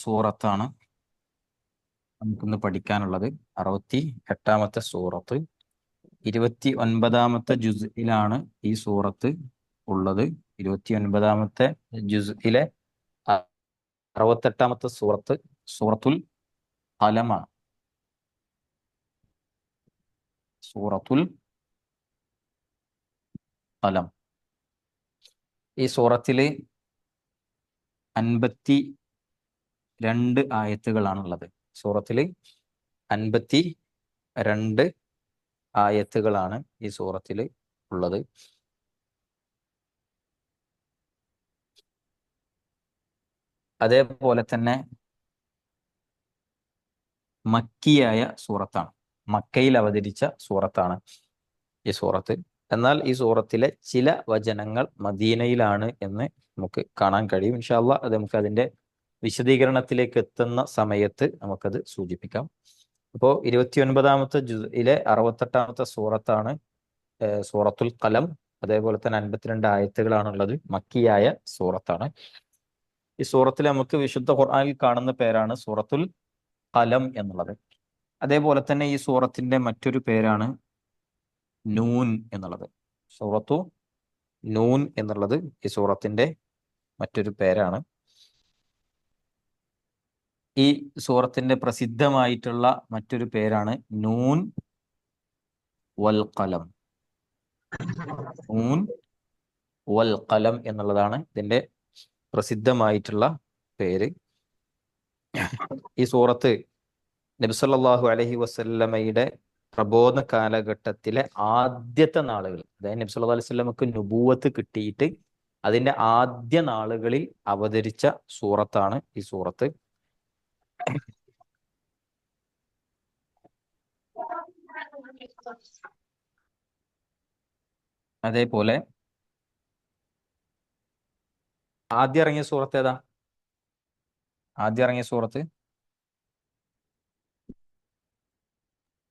സൂറത്താണ് നമുക്കിന്ന് പഠിക്കാനുള്ളത്. 68-ാമത്തെ സൂറത്ത്. 29-ാമത്തെ ജുസ്ഇലാണ് ഈ സൂറത്ത് ഉള്ളത്. 29-ാമത്തെ ജുസ്ഇലെ 68-ാമത്തെ സൂറത്ത് സൂറത്തുൽ ഖലമാണ്. സൂറത്തുൽ ഖലം. ഈ സൂറത്തില് 52 ആയത്തുകളാണുള്ളത്. സൂറത്തില് 52 ആയത്തുകളാണ് ഈ സൂറത്തില് ഉള്ളത്. അതേപോലെ തന്നെ മക്കിയായ സൂറത്താണ്. മക്കയിൽ അവതരിച്ച സൂറത്താണ് ഈ സൂറത്ത്. എന്നാൽ ഈ സൂറത്തിലെ ചില വചനങ്ങൾ മദീനയിലാണ് എന്ന് നമുക്ക് കാണാൻ കഴിയും. ഇൻഷാ അല്ലാഹ് അത് നമുക്ക് അതിന്റെ വിശദീകരണത്തിലേക്ക് എത്തുന്ന സമയത്ത് നമുക്കത് സൂചിപ്പിക്കാം. അപ്പോൾ 29-ാമത്തെ ജുസ്ഇലെ 68-ാമത്തെ സൂറത്താണ് സൂറത്തുൽ ഖലം. അതേപോലെ തന്നെ 52 ആയത്തുകളാണുള്ളത്. മക്കിയായ സൂറത്താണ്. ഈ സൂറത്തിൽ നമുക്ക് വിശുദ്ധ ഖുർആനിൽ കാണുന്ന പേരാണ് സൂറത്തുൽ ഖലം എന്നുള്ളത്. അതേപോലെ തന്നെ ഈ സൂറത്തിന്റെ മറ്റൊരു പേരാണ് നൂൻ എന്നുള്ളത്. സൂറത്തു നൂൻ എന്നുള്ളത് ഈ സൂറത്തിന്റെ മറ്റൊരു പേരാണ്. ഈ സൂറത്തിന്റെ പ്രസിദ്ധമായിട്ടുള്ള മറ്റൊരു പേരാണ് നൂൻ വൽ ഖലം. നൂൻ വൽ ഖലം എന്നുള്ളതാണ് ഇതിന്റെ പ്രസിദ്ധമായിട്ടുള്ള പേര്. ഈ സൂറത്ത് നബി സല്ലല്ലാഹു അലൈഹി വസല്ലമയുടെ പ്രബോധന കാലഘട്ടത്തിലെ ആദ്യത്തെ നാളുകൾ, അതായത് നബി സല്ലല്ലാഹു അലൈഹി വസല്ലമക്ക് നുബൂവത്ത് കിട്ടിയിട്ട് അതിന്റെ ആദ്യ നാളുകളിൽ അവതരിച്ച സൂറത്താണ് ഈ സൂറത്ത്. അതേപോലെ ആദ്യം ഇറങ്ങിയ സൂറത്ത് ഏതാ? ആദ്യം ഇറങ്ങിയ സൂറത്ത്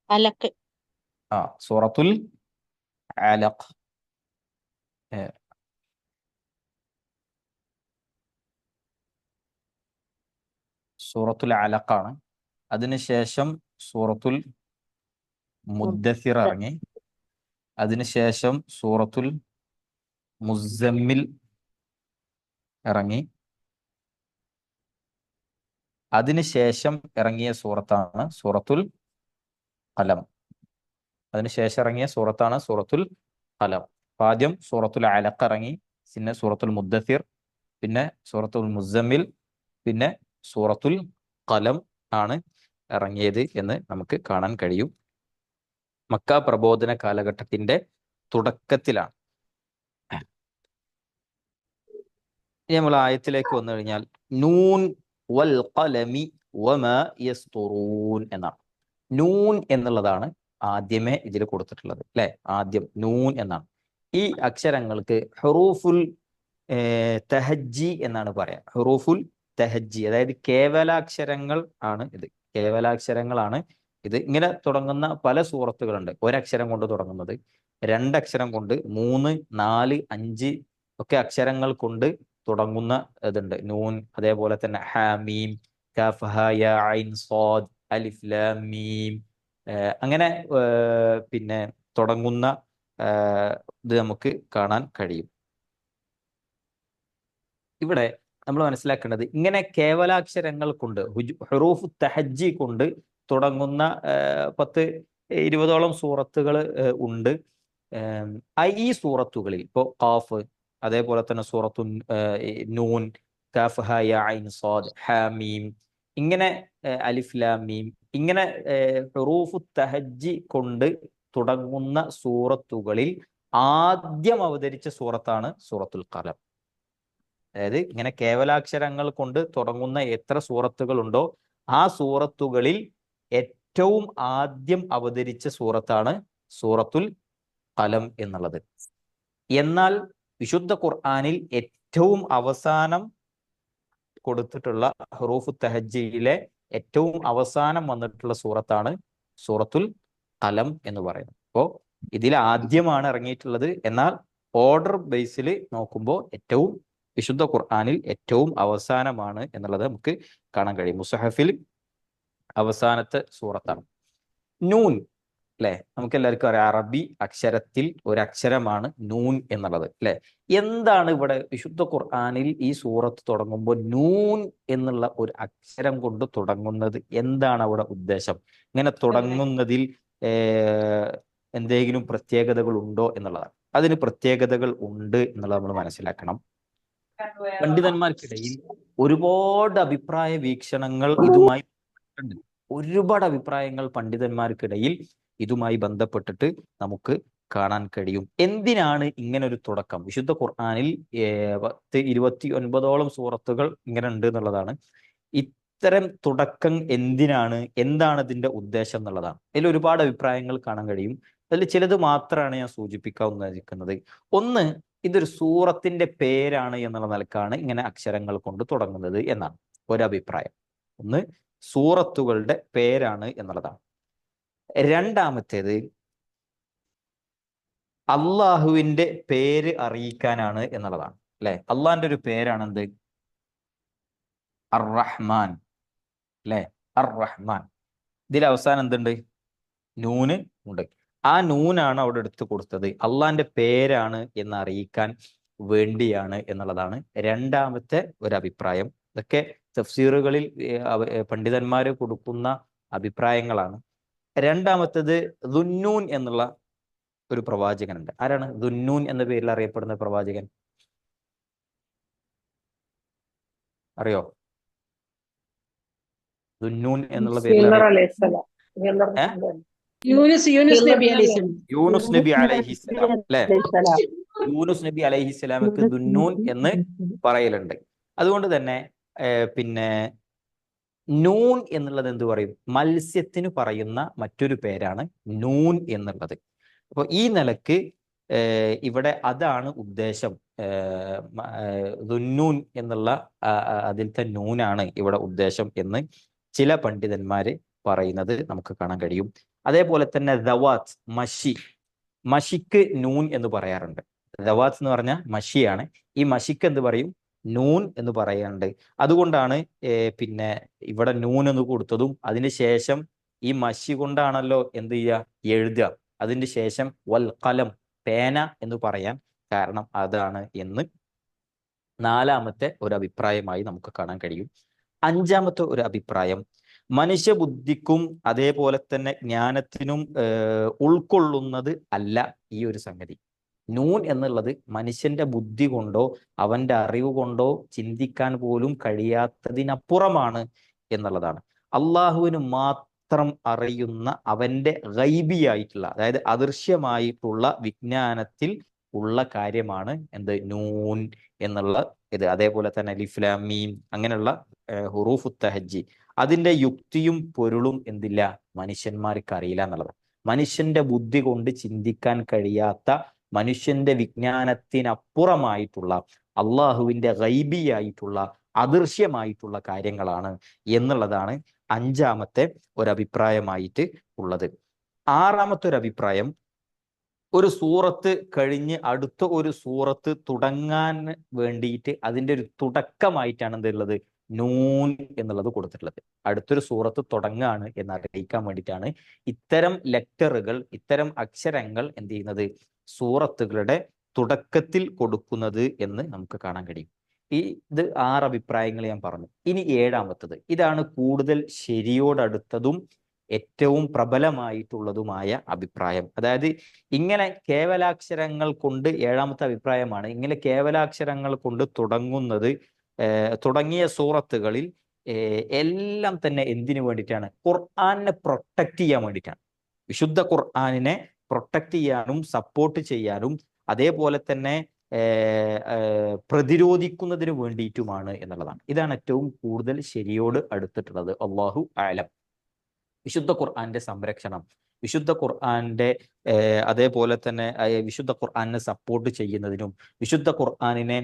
അലക്ക്. സൂറത്തുൽ അലഖ്. സൂറത്തുൽ അലഖാണ്. അതിനുശേഷം സൂറത്തുൽ മുദ്ദസിർ ഇറങ്ങി. അതിനുശേഷം സൂറത്തുൽ മുസമ്മിൽ ഇറങ്ങി. അതിനുശേഷം ഇറങ്ങിയ സൂറത്താണ് സൂറത്തുൽ ഖലം. അതിനുശേഷം ഇറങ്ങിയ സൂറത്താണ് സൂറത്തുൽ ഖലം. ആദ്യം സൂറത്തുൽ അലഖ് ഇറങ്ങി, പിന്നെ സൂറത്തുൽ മുദ്ദസിർ, പിന്നെ സൂറത്തുൽ മുസമ്മിൽ, പിന്നെ സൂറത്തുൽ ഖലം ആണ് ഇറങ്ങിയത് എന്ന് നമുക്ക് കാണാൻ കഴിയും. മക്ക പ്രബോധന കാലഘട്ടത്തിന്റെ തുടക്കത്തിലാണ്. ഇനി നമ്മൾ ആയത്തിലേക്ക് വന്നു കഴിഞ്ഞാൽ നൂൻ വൽ ഖലമി വമാ യസ്തുറൂൻ എന്നാണ്. നൂൻ എന്നുള്ളതാണ് ആദ്യമേ ഇതിൽ കൊടുത്തിട്ടുള്ളത്, അല്ലെ? ആദ്യം നൂൻ എന്നാണ്. ഈ അക്ഷരങ്ങൾക്ക് ഹുറൂഫുൽ തഹജ്ജി എന്നാണ് പറയാ. ഹുറൂഫുൽ തഹജ്ജി, അതായത് കേവലാക്ഷരങ്ങൾ ആണ് ഇത്. കേവലാക്ഷരങ്ങളാണ് ഇത്. ഇങ്ങനെ തുടങ്ങുന്ന പല സൂറത്തുകളുണ്ട്. ഒരക്ഷരം കൊണ്ട് തുടങ്ങുന്നത്, രണ്ടക്ഷരം കൊണ്ട്, 3, 4, 5 ഒക്കെ അക്ഷരങ്ങൾ കൊണ്ട് തുടങ്ങുന്ന ഇതുണ്ട്. നൂൻ, അതേപോലെ തന്നെ ഹാമീം, കാഫ് ഹാ യാ ഐൻ സ്വാദ് അലിഫ് ലാം മീം, അങ്ങനെ പിന്നെ തുടങ്ങുന്ന ഇത് നമുക്ക് കാണാൻ കഴിയും. ഇവിടെ നമ്മൾ മനസ്സിലാക്കേണ്ടത്, ഇങ്ങനെ കേവലാക്ഷരങ്ങൾ കൊണ്ട്, ഹുറൂഫ് തഹജ്ജി കൊണ്ട് തുടങ്ങുന്ന 10-20ഓളം സൂറത്തുകൾ ഉണ്ട്. ഈ സൂറത്തുകളിൽ ഇപ്പോൾ ഖാഫ്, അതേപോലെ തന്നെ സൂറത്തു നൂൻ, കാഫ് ഹാ യാ ഐൻ സ്വാദ്, ഹാമീം, ഇങ്ങനെ അലിഫ് ലാം മീം, ഇങ്ങനെ ഹുറൂഫു തഹജ്ജി കൊണ്ട് തുടങ്ങുന്ന സൂറത്തുകളിൽ ആദ്യം അവതരിച്ച സൂറത്താണ് സൂറത്തുൽ ഖലം. അതായത് ഇങ്ങനെ കേവലാക്ഷരങ്ങൾ കൊണ്ട് തുടങ്ങുന്ന എത്ര സൂറത്തുകൾ ഉണ്ടോ ആ സൂറത്തുകളിൽ ഏറ്റവും ആദ്യം അവതരിച്ച സൂറത്താണ് സൂറത്തുൽ ഖലം എന്നുള്ളത്. എന്നാൽ വിശുദ്ധ ഖുർആനിൽ ഏറ്റവും അവസാനം കൊടുത്തിട്ടുള്ള ഹുറൂഫു തഹജ്ജിയിലെ ഏറ്റവും അവസാനം വന്നിട്ടുള്ള സൂറത്താണ് സൂറത്തുൽ ഖലം എന്ന് പറയുന്നത്. അപ്പോൾ ഇതിൽ ആദ്യമാണ് ഇറങ്ങിയിട്ടുള്ളത്. എന്നാൽ ഓർഡർ ബേസിൽ നോക്കുമ്പോൾ ഏറ്റവും വിശുദ്ധ ഖുർആനിൽ ഏറ്റവും അവസാനമാണ് എന്നുള്ളത് നമുക്ക് കാണാൻ കഴിയും. മുസഹഫിൽ അവസാനത്തെ സൂറത്താണ് നൂൻ. അല്ലെ, നമുക്ക് എല്ലാവർക്കും അറിയാം അറബി അക്ഷരത്തിൽ ഒരു അക്ഷരമാണ് നൂൻ എന്നുള്ളത്. അല്ലെ, എന്താണ് ഇവിടെ വിശുദ്ധ ഖുർആനിൽ ഈ സൂറത്ത് തുടങ്ങുമ്പോൾ നൂൻ എന്നുള്ള ഒരു അക്ഷരം കൊണ്ട് തുടങ്ങുന്നത്? എന്താണ് അവിടെ ഉദ്ദേശം? ഇങ്ങനെ തുടങ്ങുന്നതിൽ എന്തെങ്കിലും പ്രത്യേകതകൾ ഉണ്ടോ എന്നുള്ളതാണ്. അതിന് പ്രത്യേകതകൾ ഉണ്ട് എന്നുള്ളത് നമ്മൾ മനസ്സിലാക്കണം. പണ്ഡിതന്മാർക്കിടയിൽ ഒരുപാട് അഭിപ്രായ വീക്ഷണങ്ങൾ ഇതുമായി ഉണ്ട്. ഒരുപാട് അഭിപ്രായങ്ങൾ പണ്ഡിതന്മാർക്കിടയിൽ ഇതുമായി ബന്ധപ്പെട്ടിട്ട് നമുക്ക് കാണാൻ കഴിയും. എന്തിനാണ് ഇങ്ങനെ ഒരു തുടക്കം? വിശുദ്ധ ഖുർആനിൽ 29ഓളം സൂറത്തുകൾ ഇങ്ങനെ ഉണ്ട് എന്നുള്ളതാണ്. ഇത്തരം തുടക്കം എന്തിനാണ്, എന്താണ് ഇതിന്റെ ഉദ്ദേശം എന്നുള്ളതാണ്. അതിൽ ഒരുപാട് അഭിപ്രായങ്ങൾ കാണാൻ കഴിയും. അതിൽ ചിലത് മാത്രമാണ് ഞാൻ സൂചിപ്പിക്കാൻ ഉദ്ദേശിക്കുന്നത്. ഒന്ന്, ഇതൊരു സൂറത്തിന്റെ പേരാണ് എന്നുള്ള നിലക്കാണ് ഇങ്ങനെ അക്ഷരങ്ങൾ കൊണ്ട് തുടങ്ങുന്നത് എന്നാണ് ഒരഭിപ്രായം. ഒന്ന്, സൂറത്തുകളുടെ പേരാണ് എന്നുള്ളതാണ്. രണ്ടാമത്തേത്, അള്ളാഹുവിന്റെ പേര് അറിയിക്കാനാണ് എന്നുള്ളതാണ്. അല്ലെ, അള്ളാഹിന്റെ ഒരു പേരാണ് എന്ത്? അർ-റഹ്മാൻ. അല്ലെ, അർ-റഹ്മാൻ. ഇതിൽ അവസാനം എന്തുണ്ട്? നൂന് ഉണ്ട്. ആ നൂനാണ് അവിടെ എടുത്തു കൊടുത്തത് അള്ളാഹിന്റെ പേരാണ് എന്ന് അറിയിക്കാൻ വേണ്ടിയാണ് എന്നുള്ളതാണ് രണ്ടാമത്തെ ഒരു അഭിപ്രായം. ഇതൊക്കെ തഫ്സീറുകളിൽ പണ്ഡിതന്മാര് കൊടുക്കുന്ന അഭിപ്രായങ്ങളാണ്. രണ്ടാമത്തേത് ദുന്നൂൻ എന്നുള്ള ഒരു പ്രവാചകനുണ്ട്. ആരാണ് ദുന്നൂൻ എന്ന പേരിൽ അറിയപ്പെടുന്ന പ്രവാചകൻ? അറിയോ? ദുന്നൂൻ എന്നുള്ള പേരിൽ യൂനുസ് നബി അലൈഹിസ്സലാം. അല്ലെ, യൂനുസ് നബി അലൈഹിസ്സലാമക്ക് ദുന്നൂൻ എന്ന് പറയലുണ്ട്. അതുകൊണ്ട് തന്നെ പിന്നെ നൂൻ എന്നുള്ളത് എന്ത് പറയും? മത്സ്യത്തിന് പറയുന്ന മറ്റൊരു പേരാണ് നൂൻ എന്നുള്ളത്. അപ്പോൾ ഈ നിലക്ക് ഇവിടെ അതാണ് ഉദ്ദേശം. ദുന്നൂൻ എന്നുള്ള അതിലത്തെ നൂനാണ് ഇവിടെ ഉദ്ദേശം എന്ന് ചില പണ്ഡിതന്മാര് പറയുന്നത് നമുക്ക് കാണാൻ കഴിയും. അതേപോലെ തന്നെ ദവാത്ത്, മഷി, മഷിക്ക് നൂൻ എന്ന് പറയാറുണ്ട്. ദവാത്ത് എന്ന് പറഞ്ഞാൽ മഷിയാണ്. ഈ മഷിക്ക് എന്ത് പറയും? നൂൻ എന്ന് പറയാറുണ്ട്. അതുകൊണ്ടാണ് പിന്നെ ഇവിടെ നൂൻ എന്ന് കൊടുത്തതും അതിന് ശേഷം ഈ മഷി കൊണ്ടാണല്ലോ എന്ത് ചെയ്യുക? എഴുതുക. അതിന് ശേഷം വൽ ഖലം, പേന എന്ന് പറയാൻ കാരണം അതാണ് എന്ന് നാലാമത്തെ ഒരു അഭിപ്രായമായി നമുക്ക് കാണാൻ കഴിയും. അഞ്ചാമത്തെ ഒരു അഭിപ്രായം, മനുഷ്യബുദ്ധിക്കും അതേപോലെ തന്നെ ജ്ഞാനത്തിനും ഉൾക്കൊള്ളുന്നത് അല്ല ഈ ഒരു സംഗതി. നൂൻ എന്നുള്ളത് മനുഷ്യന്റെ ബുദ്ധി കൊണ്ടോ അവന്റെ അറിവ് കൊണ്ടോ ചിന്തിക്കാൻ പോലും കഴിയാത്തതിനപ്പുറമാണ് എന്നുള്ളതാണ്. അള്ളാഹുവിന് മാത്രം അറിയുന്ന അവന്റെ ഗൈബിയായിട്ടുള്ള, അതായത് അദൃശ്യമായിട്ടുള്ള വിജ്ഞാനത്തിൽ ഉള്ള കാര്യമാണ് എന്ത്? നൂൻ എന്നുള്ള ഇത്. അതേപോലെ തന്നെ അലിഫ് ലാം മീം അങ്ങനെയുള്ള ഹുറൂഫു തഹജ്ജി, അതിന്റെ യുക്തിയും പൊരുളും എന്തില്ല? മനുഷ്യന്മാർക്ക് അറിയില്ല എന്നുള്ളത്. മനുഷ്യന്റെ ബുദ്ധി കൊണ്ട് ചിന്തിക്കാൻ കഴിയാത്ത, മനുഷ്യന്റെ വിജ്ഞാനത്തിനപ്പുറമായിട്ടുള്ള, അള്ളാഹുവിന്റെ ഗൈബിയായിട്ടുള്ള അദൃശ്യമായിട്ടുള്ള കാര്യങ്ങളാണ് എന്നുള്ളതാണ് അഞ്ചാമത്തെ ഒരഭിപ്രായമായിട്ട് ഉള്ളത്. ആറാമത്തെ ഒരു അഭിപ്രായം, ഒരു സൂറത്ത് കഴിഞ്ഞ് അടുത്ത ഒരു സൂറത്ത് തുടങ്ങാൻ വേണ്ടിയിട്ട് അതിന്റെ ഒരു തുടക്കമായിട്ടാണ് എന്തുള്ളത്? നൂൻ എന്നുള്ളത് കൊടുത്തിട്ടുള്ളത്. അടുത്തൊരു സൂറത്ത് തുടങ്ങാണ് എന്ന് അറിയിക്കാൻ വേണ്ടിയിട്ടാണ് ഇത്തരം ലെറ്ററുകൾ, ഇത്തരം അക്ഷരങ്ങൾ എന്ത് ചെയ്യുന്നത്? സൂറത്തുകളുടെ തുടക്കത്തിൽ കൊടുക്കുന്നത് എന്ന് നമുക്ക് കാണാൻ കഴിയും. ഇത് 6 അഭിപ്രായങ്ങൾ ഞാൻ പറഞ്ഞു. ഇനി ഏഴാമത്തത്, ഇതാണ് കൂടുതൽ ശരിയോടടുത്തതും ഏറ്റവും പ്രബലമായിട്ടുള്ളതുമായ അഭിപ്രായം. അതായത് ഇങ്ങനെ കേവലാക്ഷരങ്ങൾ കൊണ്ട്, ഏഴാമത്തെ അഭിപ്രായമാണ്, ഇങ്ങനെ കേവലാക്ഷരങ്ങൾ കൊണ്ട് തുടങ്ങിയ സൂറത്തുകളിൽ എല്ലാം തന്നെ എന്തിനു വേണ്ടിയിട്ടാണ്? ഖുർആനെ പ്രൊട്ടക്ട് ചെയ്യാൻ വേണ്ടിയിട്ടാണ്. വിശുദ്ധ ഖുർആനിനെ പ്രൊട്ടക്ട് ചെയ്യാനും സപ്പോർട്ട് ചെയ്യാനും അതേപോലെ തന്നെ പ്രതിരോധിക്കുന്നതിന് വേണ്ടിയിട്ടുമാണ് എന്നുള്ളതാണ്. ഇതാണ് ഏറ്റവും കൂടുതൽ ശരിയോട് അടുത്തിട്ടുള്ളത്. അല്ലാഹു അഅലം. വിശുദ്ധ ഖുർആന്റെ സംരക്ഷണം, വിശുദ്ധ ഖുർആന്റെ അതേപോലെ തന്നെ വിശുദ്ധ ഖുർആനെ സപ്പോർട്ട് ചെയ്യുന്നതിനും വിശുദ്ധ ഖുർആനിനെ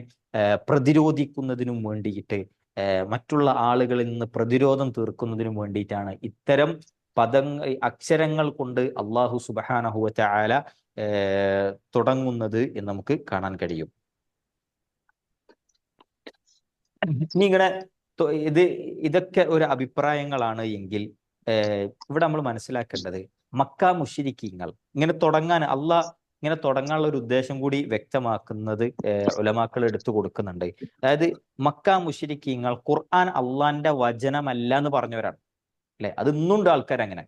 പ്രതിരോധിക്കുന്നതിനും വേണ്ടിയിട്ട്, മറ്റുള്ള ആളുകളിൽ നിന്ന് പ്രതിരോധം തീർക്കുന്നതിനും വേണ്ടിയിട്ടാണ് ഇത്തരം അക്ഷരങ്ങൾ കൊണ്ട് അല്ലാഹു സുബ്ഹാനഹു വ തആല തുടങ്ങുന്നത് എന്ന് നമുക്ക് കാണാൻ കഴിയും. ഇനി ഇങ്ങനെ ഇതൊക്കെ ഒരു അഭിപ്രായങ്ങളാണ് എങ്കിൽ ഇവിടെ നമ്മൾ മനസ്സിലാക്കേണ്ടത് മക്ക മുശ്രിക്കീങ്ങൾ ഇങ്ങനെ തുടങ്ങാൻ അള്ളാഹ് ഇങ്ങനെ തുടങ്ങാനുള്ള ഒരു ഉദ്ദേശം കൂടി വ്യക്തമാക്കുന്നത് ഉലമാക്കൾ എടുത്തു കൊടുക്കുന്നുണ്ട്. അതായത് മക്ക മുശ്രിക്കീങ്ങൾ ഖുർആൻ അള്ളാന്റെ വചനമല്ല എന്ന് പറഞ്ഞവരാണ്. അല്ലെ, അത് ഇന്നുണ്ട് ആൾക്കാർ അങ്ങനെ.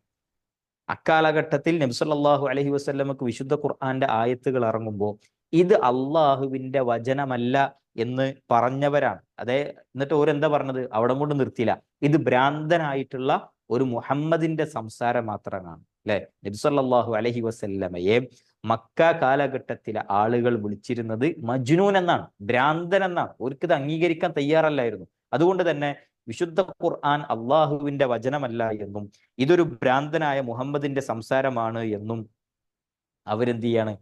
അക്കാലഘട്ടത്തിൽ നബി സല്ലല്ലാഹു അലൈഹി വസല്ലമക്ക് വിശുദ്ധ ഖുർആന്റെ ആയത്തുകൾ ഇറങ്ങുമ്പോൾ ഇത് അള്ളാഹുവിന്റെ വചനമല്ല എന്ന് പറഞ്ഞവരാണ്. എന്നിട്ട് ഓരെന്താ പറഞ്ഞത്? അവിടെ കൊണ്ട് നിർത്തിയില്ല, ഇത് ഭ്രാന്തനായിട്ടുള്ള ഒരു മുഹമ്മദിന്റെ സംസാരം മാത്രമാണ്. അല്ലെ, നബി സല്ലല്ലാഹു അലൈഹി വസല്ലമയെ മക്ക കാലഘട്ടത്തിലെ ആളുകൾ വിളിച്ചിരുന്നത് മജ്നൂൻ എന്നാണ്, ഭ്രാന്തൻ എന്നാണ്. ഓർക്കിത് അംഗീകരിക്കാൻ തയ്യാറല്ലായിരുന്നു. അതുകൊണ്ട് തന്നെ വിശുദ്ധ ഖുർആൻ അള്ളാഹുവിന്റെ വചനമല്ല എന്നും ഇതൊരു ഭ്രാന്തനായ മുഹമ്മദിന്റെ സംസാരമാണ് എന്നും അവരെന്ത് ചെയ്യാണ്?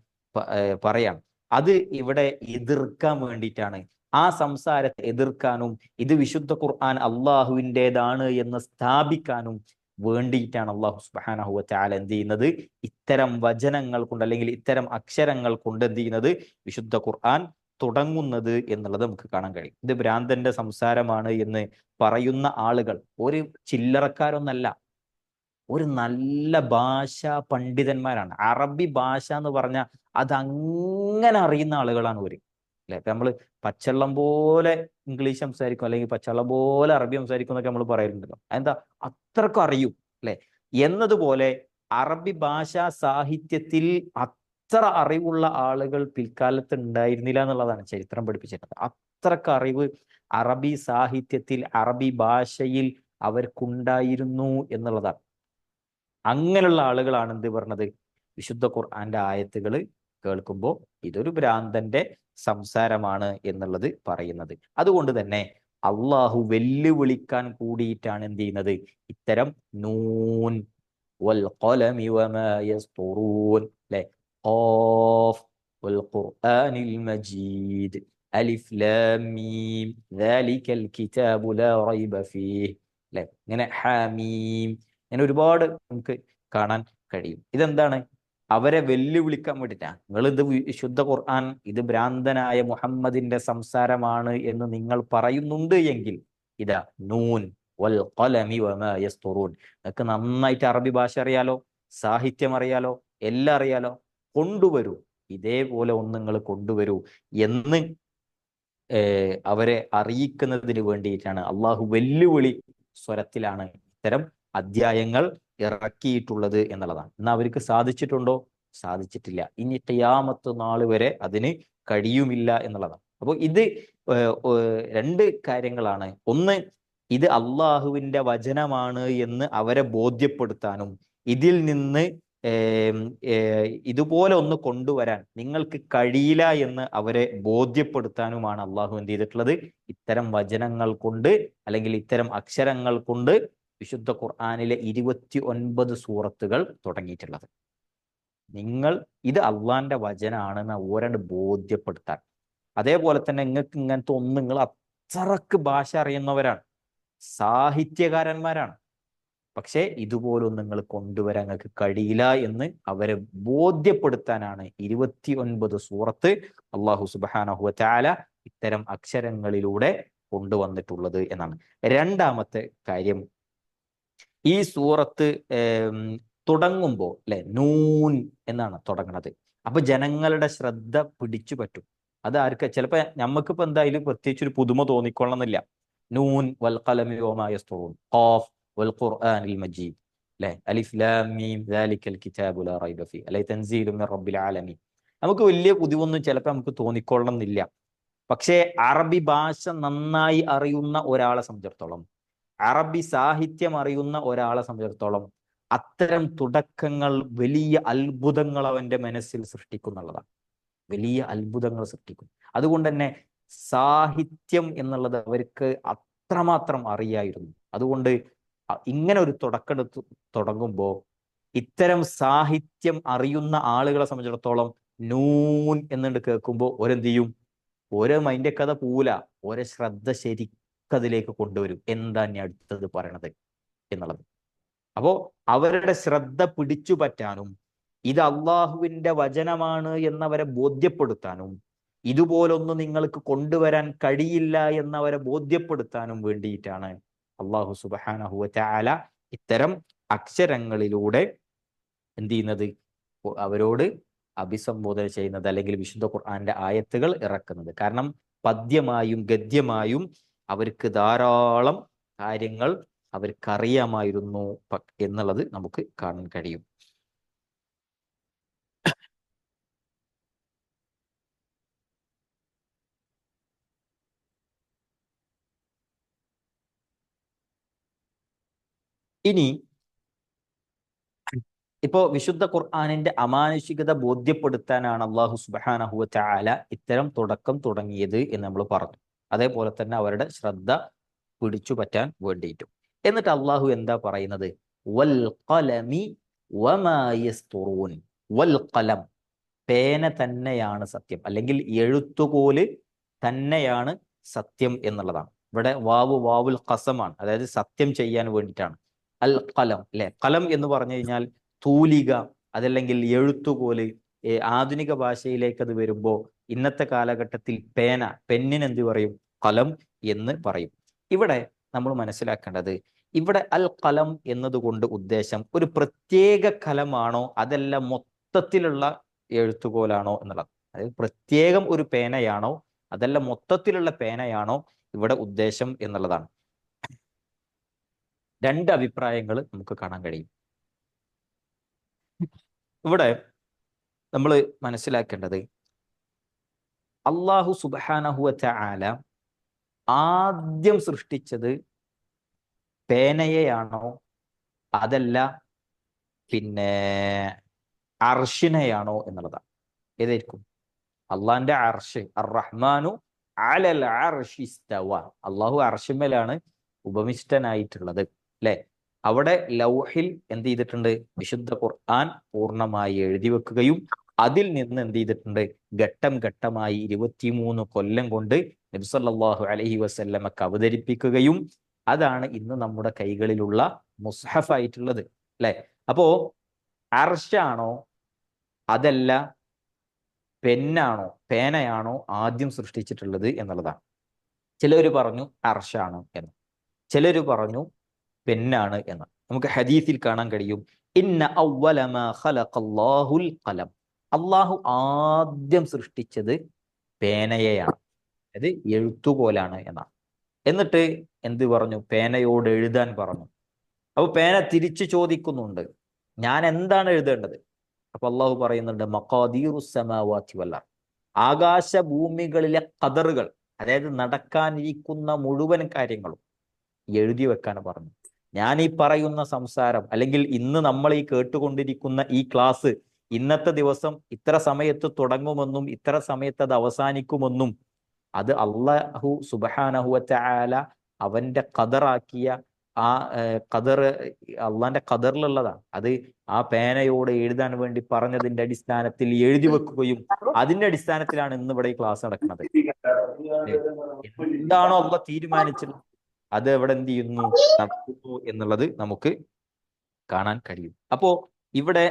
പറയാം. അത് ഇവിടെ എതിർക്കാൻ വേണ്ടിയിട്ടാണ്, ആ സംസാരത്തെ എതിർക്കാനും ഇത് വിശുദ്ധ ഖുർആൻ അള്ളാഹുവിൻ്റെതാണ് എന്ന് സ്ഥാപിക്കാനും വേണ്ടിയിട്ടാണ് അള്ളാഹു സുബ്ഹാനഹു വ തആല എന്ത് ചെയ്യുന്നത്? ഇത്തരം വചനങ്ങൾ കൊണ്ട് അല്ലെങ്കിൽ ഇത്തരം അക്ഷരങ്ങൾ കൊണ്ട് എന്ത് ചെയ്യുന്നത്? വിശുദ്ധ ഖുർആൻ തുടങ്ങുന്നത് എന്നുള്ളത് നമുക്ക് കാണാൻ കഴിയും. ഇത് ഭ്രാന്തന്റെ സംസാരമാണ് എന്ന് പറയുന്ന ആളുകൾ ഒരു ചില്ലറക്കാരൊന്നല്ല, ഒരു നല്ല ഭാഷാ പണ്ഡിതന്മാരാണ്. അറബി ഭാഷ എന്ന് പറഞ്ഞാൽ അതങ്ങനെ അറിയുന്ന ആളുകളാണ് ഇവര്. അല്ലെ, ഇപ്പൊ നമ്മള് പച്ചവെള്ളം പോലെ ഇംഗ്ലീഷ് സംസാരിക്കും അല്ലെങ്കിൽ പച്ചവെള്ളം പോലെ അറബി സംസാരിക്കും എന്നൊക്കെ നമ്മൾ പറയുന്നുണ്ടല്ലോ. എന്താ, അത്രക്കും അറിയും. അല്ലെ, എന്നതുപോലെ അറബി ഭാഷാ സാഹിത്യത്തിൽ അത്ര അറിവുള്ള ആളുകൾ പിൽക്കാലത്ത് ഉണ്ടായിരുന്നില്ല എന്നുള്ളതാണ് ചരിത്രം പഠിപ്പിച്ചിട്ടുള്ളത്. അത്രക്ക് അറിവ് അറബി സാഹിത്യത്തിൽ അറബി ഭാഷയിൽ അവർക്കുണ്ടായിരുന്നു എന്നുള്ളതാണ്. അങ്ങനെയുള്ള ആളുകളാണ് എന്ത് പറഞ്ഞത്? വിശുദ്ധ ഖുർആന്റെ ആയത്തുകൾ കേൾക്കുമ്പോൾ ഇതൊരു ഭ്രാന്തന്റെ സംസാരമാണ് എന്നുള്ളത് പറയുന്നത്. അതുകൊണ്ട് തന്നെ അള്ളാഹു വെല്ലുവിളിക്കാൻ കൂടിയിട്ടാണ് എന്ത് ചെയ്യുന്നത്? ഇത്തരം നൂൻ വൽ ഖലമി വമാ യസ്തുറൂൻ, അല്ലെ, ഖാഫ് വൽ ഖുർആനിൽ മജീദ് അലിഫ് ലാം മീം ദാലികൽ കിതാബു ലാ റൈബ ഫീഹ്, അല്ലെ, ഇങ്ങനെ ഹാമീം, ഇങ്ങനെ ഒരുപാട് നമുക്ക് കാണാൻ കഴിയും. ഇതെന്താണ്? അവരെ വെല്ലുവിളിക്കാൻ വേണ്ടിയിട്ടാണ്. നിങ്ങൾ ഇത് വിശുദ്ധ ഖുർആൻ ഇത് ഭ്രാന്തനായ മുഹമ്മദിന്റെ സംസാരമാണ് എന്ന് നിങ്ങൾ പറയുന്നുണ്ട് എങ്കിൽ ഇതാ നൂൻ വൽ ഖലമി വമാ യസ്തുറൂൻ, നിങ്ങൾക്ക് നന്നായിട്ട് അറബി ഭാഷ അറിയാലോ, സാഹിത്യം അറിയാലോ, എല്ലാം അറിയാലോ, കൊണ്ടുവരൂ, ഇതേപോലെ ഒന്ന് നിങ്ങൾ കൊണ്ടുവരൂ എന്ന് അവരെ അറിയിക്കുന്നതിന് വേണ്ടിയിട്ടാണ് അള്ളാഹു വെല്ലുവിളി സ്വരത്തിലാണ് ഇത്തരം അധ്യായങ്ങൾ ഇറക്കിയിട്ടുള്ളത് എന്നുള്ളതാണ്. എന്നാൽ അവർക്ക് സാധിച്ചിട്ടുണ്ടോ? സാധിച്ചിട്ടില്ല. ഇനി ഖിയാമത്ത് നാൾ വരെ അതിന് കഴിയുമില്ല എന്നുള്ളതാണ്. അപ്പോൾ ഇത് രണ്ട് കാര്യങ്ങളാണ്. ഒന്ന്, ഇത് അള്ളാഹുവിന്റെ വചനമാണ് എന്ന് അവരെ ബോധ്യപ്പെടുത്താനും ഇതിൽ നിന്ന് ഇതുപോലെ ഒന്ന് കൊണ്ടുവരാൻ നിങ്ങൾക്ക് കഴിയില്ല എന്ന് അവരെ ബോധ്യപ്പെടുത്താനുമാണ് അള്ളാഹു എന്ത് ചെയ്തിട്ടുള്ളത്? ഇത്തരം വചനങ്ങൾ കൊണ്ട് അല്ലെങ്കിൽ ഇത്തരം അക്ഷരങ്ങൾ കൊണ്ട് വിശുദ്ധ ഖുർആനിലെ 29 സൂറത്തുകൾ തുടങ്ങിയിട്ടുള്ളത്. നിങ്ങൾ ഇത് അള്ളാന്റെ വചനാണെന്ന് ഓരണ്ട് ബോധ്യപ്പെടുത്താൻ. അതേപോലെ തന്നെ നിങ്ങൾക്ക് ഇങ്ങനത്തെ ഒന്ന്, നിങ്ങൾ അത്രക്ക് ഭാഷ അറിയുന്നവരാണ്, സാഹിത്യകാരന്മാരാണ്, പക്ഷേ ഇതുപോലൊന്നും നിങ്ങൾ കൊണ്ടുവരാൻ നിങ്ങൾക്ക് കഴിയില്ല എന്ന് അവരെ ബോധ്യപ്പെടുത്താനാണ് 29 സൂറത്ത് അള്ളാഹു സുബ്ഹാനഹു വ തആല ഇത്തരം അക്ഷരങ്ങളിലൂടെ കൊണ്ടുവന്നിട്ടുള്ളത് എന്നാണ്. രണ്ടാമത്തെ കാര്യം, ഈ സൂറത്ത് തുടങ്ങുമ്പോൾ അല്ലെ നൂൻ എന്നാണ് തുടങ്ങുന്നത്. അപ്പൊ ജനങ്ങളുടെ ശ്രദ്ധ പിടിച്ചു പറ്റും. അത് ആർക്ക് ചിലപ്പോ നമുക്കിപ്പോ എന്തായാലും പ്രത്യേകിച്ച് ഒരു പുതുമ തോന്നിക്കൊള്ളണമെന്നില്ല. നൂൻ വൽ ഖലമി വമാ യസ്തുറൂൻ ഖാഫ് വൽ ഖുർആനിൽ മജീദ്, അല്ലെ, അലിഫ് ലാം മീം ദാലികൽ കിതാബു ലാ റൈബ ഫീഹി, അല്ലെ, തൻസീലു മിർ റബ്ബിൽ ആലമീൻ. നമുക്ക് വലിയ പുതുമൊന്നും ചിലപ്പോൾ നമുക്ക് തോന്നിക്കൊള്ളണമെന്നില്ല. പക്ഷേ അറബി ഭാഷ നന്നായി അറിയുന്ന ഒരാളെ സംബന്ധിച്ചിടത്തോളം, അറബി സാഹിത്യം അറിയുന്ന ഒരാളെ സംബന്ധിച്ചിടത്തോളം അത്തരം തുടക്കങ്ങൾ വലിയ അത്ഭുതങ്ങൾ അവന്റെ മനസ്സിൽ സൃഷ്ടിക്കുന്നുള്ളതാണ്. വലിയ അത്ഭുതങ്ങൾ സൃഷ്ടിക്കും. അതുകൊണ്ട് തന്നെ സാഹിത്യം എന്നുള്ളത് അവർക്ക് അത്രമാത്രം അറിയായിരുന്നു. അതുകൊണ്ട് ഇങ്ങനെ ഒരു തുടക്കം തുടങ്ങുമ്പോൾ ഇത്തരം സാഹിത്യം അറിയുന്ന ആളുകളെ സംബന്ധിച്ചിടത്തോളം നൂൻ എന്നുകൊണ്ട് കേൾക്കുമ്പോൾ ഓരെന്ത് ചെയ്യും? ഓരോ മൈൻഡ് കഥ പോല ഓരോ ശ്രദ്ധ ശരിക്കതിലേക്ക് കൊണ്ടുവരും. എന്താ ഇനി അടുത്തത് പറയണത് എന്നുള്ളത്. അപ്പോ അവരുടെ ശ്രദ്ധ പിടിച്ചു പറ്റാനും ഇത് അള്ളാഹുവിന്റെ വചനമാണ് എന്നവരെ ബോധ്യപ്പെടുത്താനും ഇതുപോലൊന്നും നിങ്ങൾക്ക് കൊണ്ടുവരാൻ കഴിയില്ല എന്നവരെ ബോധ്യപ്പെടുത്താനും വേണ്ടിയിട്ടാണ് അള്ളാഹു സുബ്ഹാനഹു വ തആല ഇത്തരം അക്ഷരങ്ങളിലൂടെ എന്ത് ചെയ്യുന്നത്, അവരോട് അഭിസംബോധന ചെയ്യുന്നത്, അല്ലെങ്കിൽ വിശുദ്ധ ഖുർആന്റെ ആയത്തുകൾ ഇറക്കുന്നത്. കാരണം പദ്യമായും ഗദ്യമായും അവർക്ക് ധാരാളം കാര്യങ്ങൾ അവർക്കറിയാമായിരുന്നു എന്നുള്ളത് നമുക്ക് കാണാൻ കഴിയും. ഇനി ഇപ്പോ വിശുദ്ധ ഖുർആനിന്റെ അമാനുഷികത ബോധ്യപ്പെടുത്താനാണ് അള്ളാഹു സുബ്ഹാനഹു വ തആല ഇത്തരം തുടക്കം തുടങ്ങിയത് എന്ന് നമ്മൾ പറഞ്ഞു. അതേപോലെ തന്നെ അവരുടെ ശ്രദ്ധ പിടിച്ചു പറ്റാൻ വേണ്ടിയിട്ടും. എന്നിട്ട് അള്ളാഹു എന്താ പറയുന്നത്? വൽ ഖലമി വമാ യസ്തുറൂൻ. വൽ ഖലം, പേന തന്നെയാണ് സത്യം, അല്ലെങ്കിൽ എഴുത്തുകോല് തന്നെയാണ് സത്യം എന്നുള്ളതാണ്. ഇവിടെ വാവുൽ ഖസമാണ്, അതായത് സത്യം ചെയ്യാൻ വേണ്ടിയിട്ടാണ്. അൽ ഖലം, അല്ലെ? ഖലം എന്ന് പറഞ്ഞു കഴിഞ്ഞാൽ തൂലിക, അതല്ലെങ്കിൽ എഴുത്തുകോല്. ആധുനിക ഭാഷയിലേക്ക് അത് വരുമ്പോ ഇന്നത്തെ കാലഘട്ടത്തിൽ പെന്നിന് എന്ത് പറയും? ഖലം എന്ന് പറയും. ഇവിടെ നമ്മൾ മനസ്സിലാക്കേണ്ടത്, ഇവിടെ അൽ ഖലം എന്നതുകൊണ്ട് ഉദ്ദേശം ഒരു പ്രത്യേക കലമാണോ അതല്ല മൊത്തത്തിലുള്ള എഴുത്തുകോലാണോ എന്നുള്ളത്. അതായത് പ്രത്യേകം ഒരു പേനയാണോ അതല്ല മൊത്തത്തിലുള്ള പേനയാണോ ഇവിടെ ഉദ്ദേശം എന്നുള്ളതാണ്. രണ്ട് അഭിപ്രായങ്ങൾ നമുക്ക് കാണാൻ കഴിയും. ഇവിടെ നമ്മൾ മനസ്സിലാക്കേണ്ടത്, അള്ളാഹു സുബ്ഹാനഹു വ തആല ആദ്യം സൃഷ്ടിച്ചത് പേനയെയാണോ അതല്ല പിന്നെ അർഷിനെയാണോ എന്നുള്ളതാണ്. ഏതായിരിക്കും? അള്ളാന്റെ അർഷ്, അർ-റഹ്മാനു അലൽ അർശി ഇസ്തവ. അള്ളാഹു അർഷിന്മേലാണ് ഉപവിഷ്ടനായിട്ടുള്ളത്, അല്ലെ? അവിടെ ലൗഹിൽ എന്ത് ചെയ്തിട്ടുണ്ട്? വിശുദ്ധ ഖുർആൻ പൂർണ്ണമായി എഴുതി വെക്കുകയും അതിൽ നിന്ന് എന്ത് ചെയ്തിട്ടുണ്ട്? ഘട്ടം ഘട്ടമായി 23 കൊല്ലം കൊണ്ട് നബി സല്ലല്ലാഹു അലൈഹി വസല്ലമക്ക് അവതരിപ്പിക്കുകയും അതാണ് ഇന്ന് നമ്മുടെ കൈകളിലുള്ള മുസ്ഹഫ് ആയിട്ടുള്ളത്, അല്ലെ? അപ്പോ അർഷാണോ അതല്ല പേനയാണോ ആദ്യം സൃഷ്ടിച്ചിട്ടുള്ളത് എന്നുള്ളതാണ്. ചിലർ പറഞ്ഞു അർഷാണ് എന്ന്, ചിലർ പറഞ്ഞു പെന്നാണ് എന്ന്. നമുക്ക് ഹദീസിൽ കാണാൻ കഴിയും, ഇന്ന അവ്വല മാ ഖലഖല്ലാഹുൽ ഖലം. അള്ളാഹു ആദ്യം സൃഷ്ടിച്ചത് പേനയെയാണ്, അത് എഴുത്തുകോലാണ് എന്നാണ്. എന്നിട്ട് എന്ത് പറഞ്ഞു? പേനയോട് എഴുതാൻ പറഞ്ഞു. അപ്പൊ പേന തിരിച്ചു ചോദിക്കുന്നുണ്ട്, ഞാൻ എന്താണ് എഴുതേണ്ടത്? അപ്പൊ അള്ളാഹു പറയുന്നുണ്ട്, മഖാദീറുസ് സമാവാതി വൽ അർദ്. ആകാശ ഭൂമികളിലെ ഖദറുകൾ, അതായത് നടക്കാനിരിക്കുന്ന മുഴുവൻ കാര്യങ്ങളും എഴുതി വെക്കാൻ പറഞ്ഞു. ഞാൻ ഈ പറയുന്ന സംസാരം, അല്ലെങ്കിൽ ഇന്ന് നമ്മൾ ഈ കേട്ടുകൊണ്ടിരിക്കുന്ന ഈ ക്ലാസ് ഇന്നത്തെ ദിവസം ഇത്ര സമയത്ത് തുടങ്ങുമെന്നും ഇത്ര സമയത്ത് അത് അവസാനിക്കുമെന്നും അത് അള്ളാഹു സുബ്ഹാനഹു വ തആല അവന്റെ ഖദറാക്കിയ ആ ഖദർ അള്ളാന്റെ ഖദറിലുള്ളതാണ്. അത് ആ പേനയോട് എഴുതാൻ വേണ്ടി പറഞ്ഞതിന്റെ അടിസ്ഥാനത്തിൽ എഴുതി വെക്കുകയും അതിന്റെ അടിസ്ഥാനത്തിലാണ് ഇന്ന് ഇവിടെ ഈ ക്ലാസ് നടക്കുന്നത്. എന്താണോ അള്ളാഹ് തീരുമാനിച്ചത് അത് എവിടെ എന്ത് ചെയ്യുന്നു? നടക്കുന്നു എന്നുള്ളത് നമുക്ക് കാണാൻ കഴിയും. അപ്പോ ഇവിടെ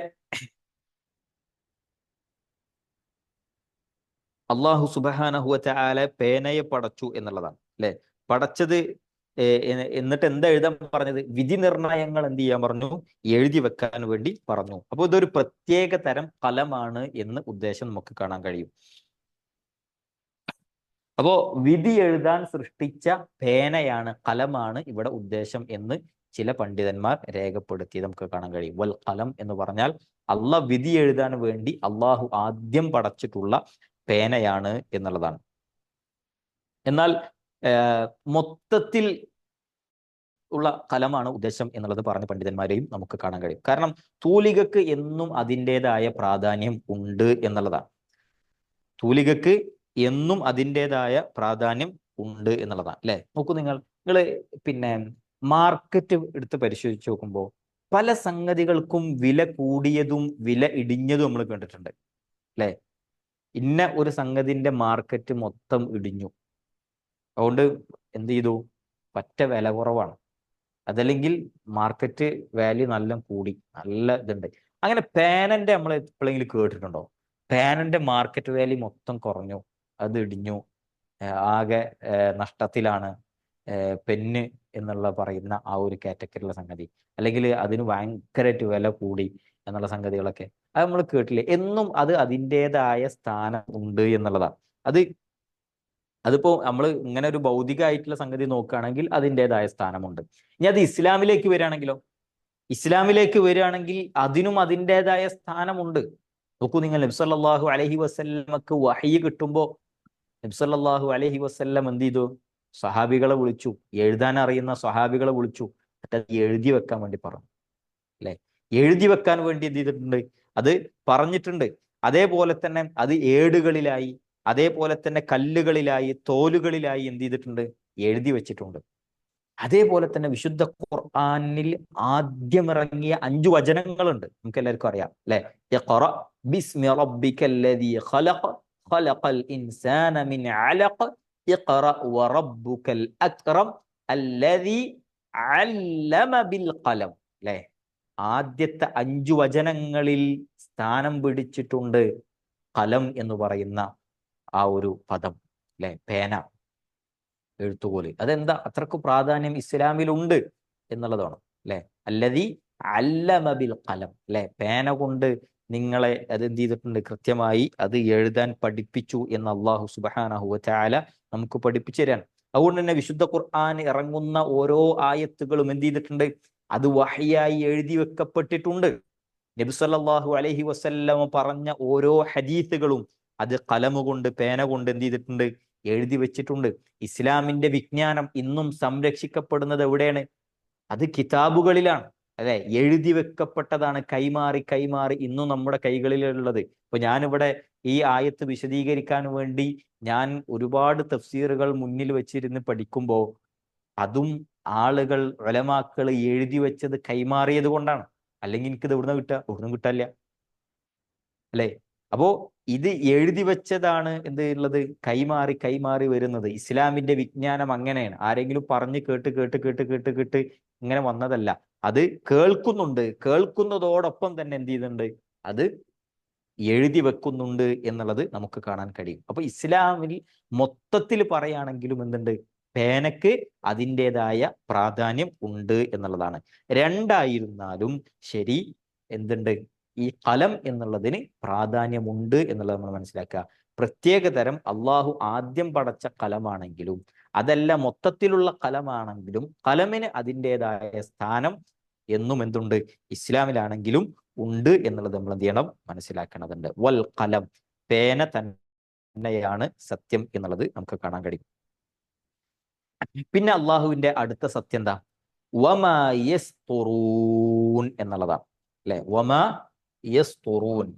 അള്ളാഹു സുബ്ഹാനഹു വ തആല പേനയെ പടച്ചു എന്നുള്ളതാണ്, അല്ലെ? പടച്ചത് എന്നിട്ട് എന്താ എഴുതാൻ പറഞ്ഞത്? വിധി നിർണയങ്ങൾ എന്ത് ചെയ്യാൻ പറഞ്ഞു? എഴുതി വെക്കാൻ വേണ്ടി പറഞ്ഞു. അപ്പോൾ ഇതൊരു പ്രത്യേക തരം കലമാണ് എന്ന് ഉദ്ദേശം നമുക്ക് കാണാൻ കഴിയും. അപ്പോ വിധി എഴുതാൻ സൃഷ്ടിച്ച പേനയാണ്, കലമാണ് ഇവിടെ ഉദ്ദേശം എന്ന് ചില പണ്ഡിതന്മാർ രേഖപ്പെടുത്തി നമുക്ക് കാണാൻ കഴിയും. വൽ കലം എന്ന് പറഞ്ഞാൽ അള്ളാഹ് വിധി എഴുതാൻ വേണ്ടി അള്ളാഹു ആദ്യം പടച്ചിട്ടുള്ള പേനയാണ് എന്നുള്ളതാണ്. എന്നാൽ മൊത്തത്തിൽ ഉള്ള കലമാണ് ഉദ്ദേശം എന്നുള്ളത് പറഞ്ഞ പണ്ഡിതന്മാരെയും നമുക്ക് കാണാൻ കഴിയും. കാരണം തൂലികക്ക് എന്നും അതിൻ്റെതായ പ്രാധാന്യം ഉണ്ട് എന്നുള്ളതാണ്. തൂലികക്ക് എന്നും അതിൻ്റെതായ പ്രാധാന്യം ഉണ്ട് എന്നുള്ളതാണ്, അല്ലെ? നോക്കൂ, നിങ്ങൾ പിന്നെ മാർക്കറ്റ് എടുത്ത് പരിശോധിച്ച് നോക്കുമ്പോൾ പല സംഗതികൾക്കും വില കൂടിയതും വില ഇടിഞ്ഞതും നമ്മൾ കണ്ടിട്ടുണ്ട്, അല്ലെ? ഇന്ന ഒരു സംഗതിന്റെ മാർക്കറ്റ് മൊത്തം ഇടിഞ്ഞു, അതുകൊണ്ട് എന്ത് ചെയ്തു? പറ്റ വില കുറവാണ്. അതല്ലെങ്കിൽ മാർക്കറ്റ് വാല്യൂ നല്ല കൂടി, നല്ല ഇതുണ്ട്. അങ്ങനെ പേനന്റെ നമ്മൾ എപ്പോഴെങ്കിലും കേട്ടിട്ടുണ്ടോ? പേനന്റെ മാർക്കറ്റ് വാല്യൂ മൊത്തം കുറഞ്ഞു, അത് ഇടിഞ്ഞു, ആകെ നഷ്ടത്തിലാണ്, പെന്ന് എന്നുള്ള പറയുന്ന ആ ഒരു കാറ്റഗറിയിലുള്ള സംഗതി, അല്ലെങ്കിൽ അതിന് ഭയങ്കരമായിട്ട് വില കൂടി എന്നുള്ള സംഗതികളൊക്കെ അത് നമ്മൾ കേട്ടില്ലേ. എന്നും അത് അതിൻ്റെതായ സ്ഥാനം ഉണ്ട് എന്നുള്ളതാണ്. അത് അതിപ്പോ നമ്മൾ ഇങ്ങനെ ഒരു ഭൗതികമായിട്ടുള്ള സംഗതി നോക്കുകയാണെങ്കിൽ അതിൻ്റെതായ സ്ഥാനമുണ്ട്. ഇനി അത് ഇസ്ലാമിലേക്ക് വരികയാണെങ്കിലോ, ഇസ്ലാമിലേക്ക് വരികയാണെങ്കിൽ അതിനും അതിൻ്റെതായ സ്ഥാനമുണ്ട്. നോക്കൂ നിങ്ങൾ, നബി സല്ലല്ലാഹു അലൈഹി വസല്ലമക്ക് വഹയി കിട്ടുമ്പോൾ നബി സല്ലല്ലാഹു അലൈഹി വസല്ലം എന്ത് ചെയ്തു? സഹാബികളെ വിളിച്ചു, എഴുതാൻ അറിയുന്ന സഹാബികളെ വിളിച്ചു, എന്നിട്ട് അത് എഴുതി വെക്കാൻ വേണ്ടി പറഞ്ഞു. അല്ലെ, എഴുതി വെക്കാൻ വേണ്ടി എന്ത് ചെയ്തിട്ടുണ്ട്? അത് പറഞ്ഞിട്ടുണ്ട്. അതേപോലെ തന്നെ അത് ഏടുകളിലായി, അതേപോലെ തന്നെ കല്ലുകളിലായി, തോലുകളിലായി എന്ത് ചെയ്തിട്ടുണ്ട്? എഴുതി വെച്ചിട്ടുണ്ട്. അതേപോലെ തന്നെ വിശുദ്ധ ഖുർആനിൽ ആദ്യം ഇറങ്ങിയ 5 വചനങ്ങളുണ്ട്, നമുക്ക് എല്ലാവർക്കും അറിയാം അല്ലെ. ഇഖ്റ ബിസ്മി റബ്ബിക്കല്ലദീ ഖലഖ് ഖലഖൽ ഇൻസാന മിൻ അലഖ് ഇഖ്റ വറബ്ബുക്കൽ അക്റം അല്ലദീ അല്ലമ ബിൽ ഖലം. അല്ലെ, ആദ്യത്തെ 5 വചനങ്ങളിൽ സ്ഥാനം പിടിച്ചിട്ടുണ്ട് ഖലം എന്ന് പറയുന്ന ആ ഒരു പദം. അല്ലെ, പേന, എഴുത്തുകോല്. അതെന്താ അത്രക്ക് പ്രാധാന്യം ഇസ്ലാമിലുണ്ട് എന്നുള്ളതാണ്. അല്ലെ, അല്ലദീ അല്ലമ ബിൽ ഖലം. അല്ലെ, പേന കൊണ്ട് നിങ്ങളെ അത് എന്ത് ചെയ്തിട്ടുണ്ട്? കൃത്യമായി അത് എഴുതാൻ പഠിപ്പിച്ചു എന്ന് അല്ലാഹു സുബ്ഹാനഹു വ തആല നമുക്ക് പഠിപ്പിച്ചു തരാണ്. അതുകൊണ്ട് തന്നെ വിശുദ്ധ ഖുർആൻ ഇറങ്ങുന്ന ഓരോ ആയത്തുകളും എന്ത് ചെയ്തിട്ടുണ്ട്? അത് വഹയായി എഴുതി വെക്കപ്പെട്ടിട്ടുണ്ട്. നബി സല്ലല്ലാഹു അലൈഹി വസല്ലം പറഞ്ഞ ഓരോ ഹദീസുകളും അത് കലമ കൊണ്ട്, പേന കൊണ്ട് എന്ത് ചെയ്തിട്ടുണ്ട്? എഴുതി വെച്ചിട്ടുണ്ട്. ഇസ്ലാമിന്റെ വിജ്ഞാനം ഇന്നും സംരക്ഷിക്കപ്പെടുന്നത് എവിടെയാണ്? അത് കിതാബുകളിലാണ്. അല്ലെ, എഴുതി വെക്കപ്പെട്ടതാണ്, കൈമാറി കൈമാറി ഇന്നും നമ്മുടെ കൈകളിലുള്ളത്. ഇപ്പൊ ഞാനിവിടെ ഈ ആയത്ത് വിശദീകരിക്കാൻ വേണ്ടി ഞാൻ ഒരുപാട് തഫ്സീറുകൾ മുന്നിൽ വെച്ചിരുന്ന് പഠിക്കുമ്പോൾ അതും ആളുകൾ, ഉലമാക്കൾ എഴുതി വെച്ചത് കൈമാറിയത് കൊണ്ടാണ്. അല്ലെങ്കിൽ എനിക്കിത് എവിടുന്ന കിട്ടുക? എവിടുന്നും കിട്ടാനില്ല. അല്ലെ, അപ്പോ ഇത് എഴുതി വെച്ചതാണ് എന്ത് ഉള്ളത്? കൈമാറി കൈമാറി വരുന്നത്. ഇസ്ലാമിന്റെ വിജ്ഞാനം അങ്ങനെയാണ്. ആരെങ്കിലും പറഞ്ഞ് കേട്ട് കേട്ട് കേട്ട് കേട്ട് കേട്ട് ഇങ്ങനെ വന്നതല്ല. അത് കേൾക്കുന്നുണ്ട്, കേൾക്കുന്നതോടൊപ്പം തന്നെ എന്ത് ചെയ്യുന്നുണ്ട്? അത് എഴുതി വെക്കുന്നുണ്ട് എന്നുള്ളത് നമുക്ക് കാണാൻ കഴിയും. അപ്പൊ ഇസ്ലാമിൽ മൊത്തത്തിൽ പറയുകയാണെങ്കിലും എന്തുണ്ട്? പേനക്ക് അതിൻ്റെതായ പ്രാധാന്യം ഉണ്ട് എന്നുള്ളതാണ്. രണ്ടായിരുന്നാലും ശരി, എന്തുണ്ട്? ഈ കലം എന്നുള്ളതിന് പ്രാധാന്യമുണ്ട് എന്നുള്ളത് നമ്മൾ മനസ്സിലാക്കുക. പ്രത്യേക തരം അള്ളാഹു ആദ്യം പടച്ച കലമാണെങ്കിലും അതല്ല മൊത്തത്തിലുള്ള കലമാണെങ്കിലും കലമിന് അതിൻ്റെതായ സ്ഥാനം എന്നും എന്തുണ്ട്? ഇസ്ലാമിലാണെങ്കിലും ഉണ്ട് എന്നുള്ളത് നമ്മൾ എന്ത് ചെയ്യണം? മനസ്സിലാക്കേണ്ടതുണ്ട്. വൽ കലം, പേന തന്നെയാണ് സത്യം എന്നുള്ളത് നമുക്ക് കാണാൻ കഴിയും. പിന്നെ അള്ളാഹുവിന്റെ അടുത്ത സത്യം എന്താ? വമാ യസ്തുറൂൻ എന്നുള്ളതാണ്. അല്ലെ, വമാ യസ്തുറൂൻ.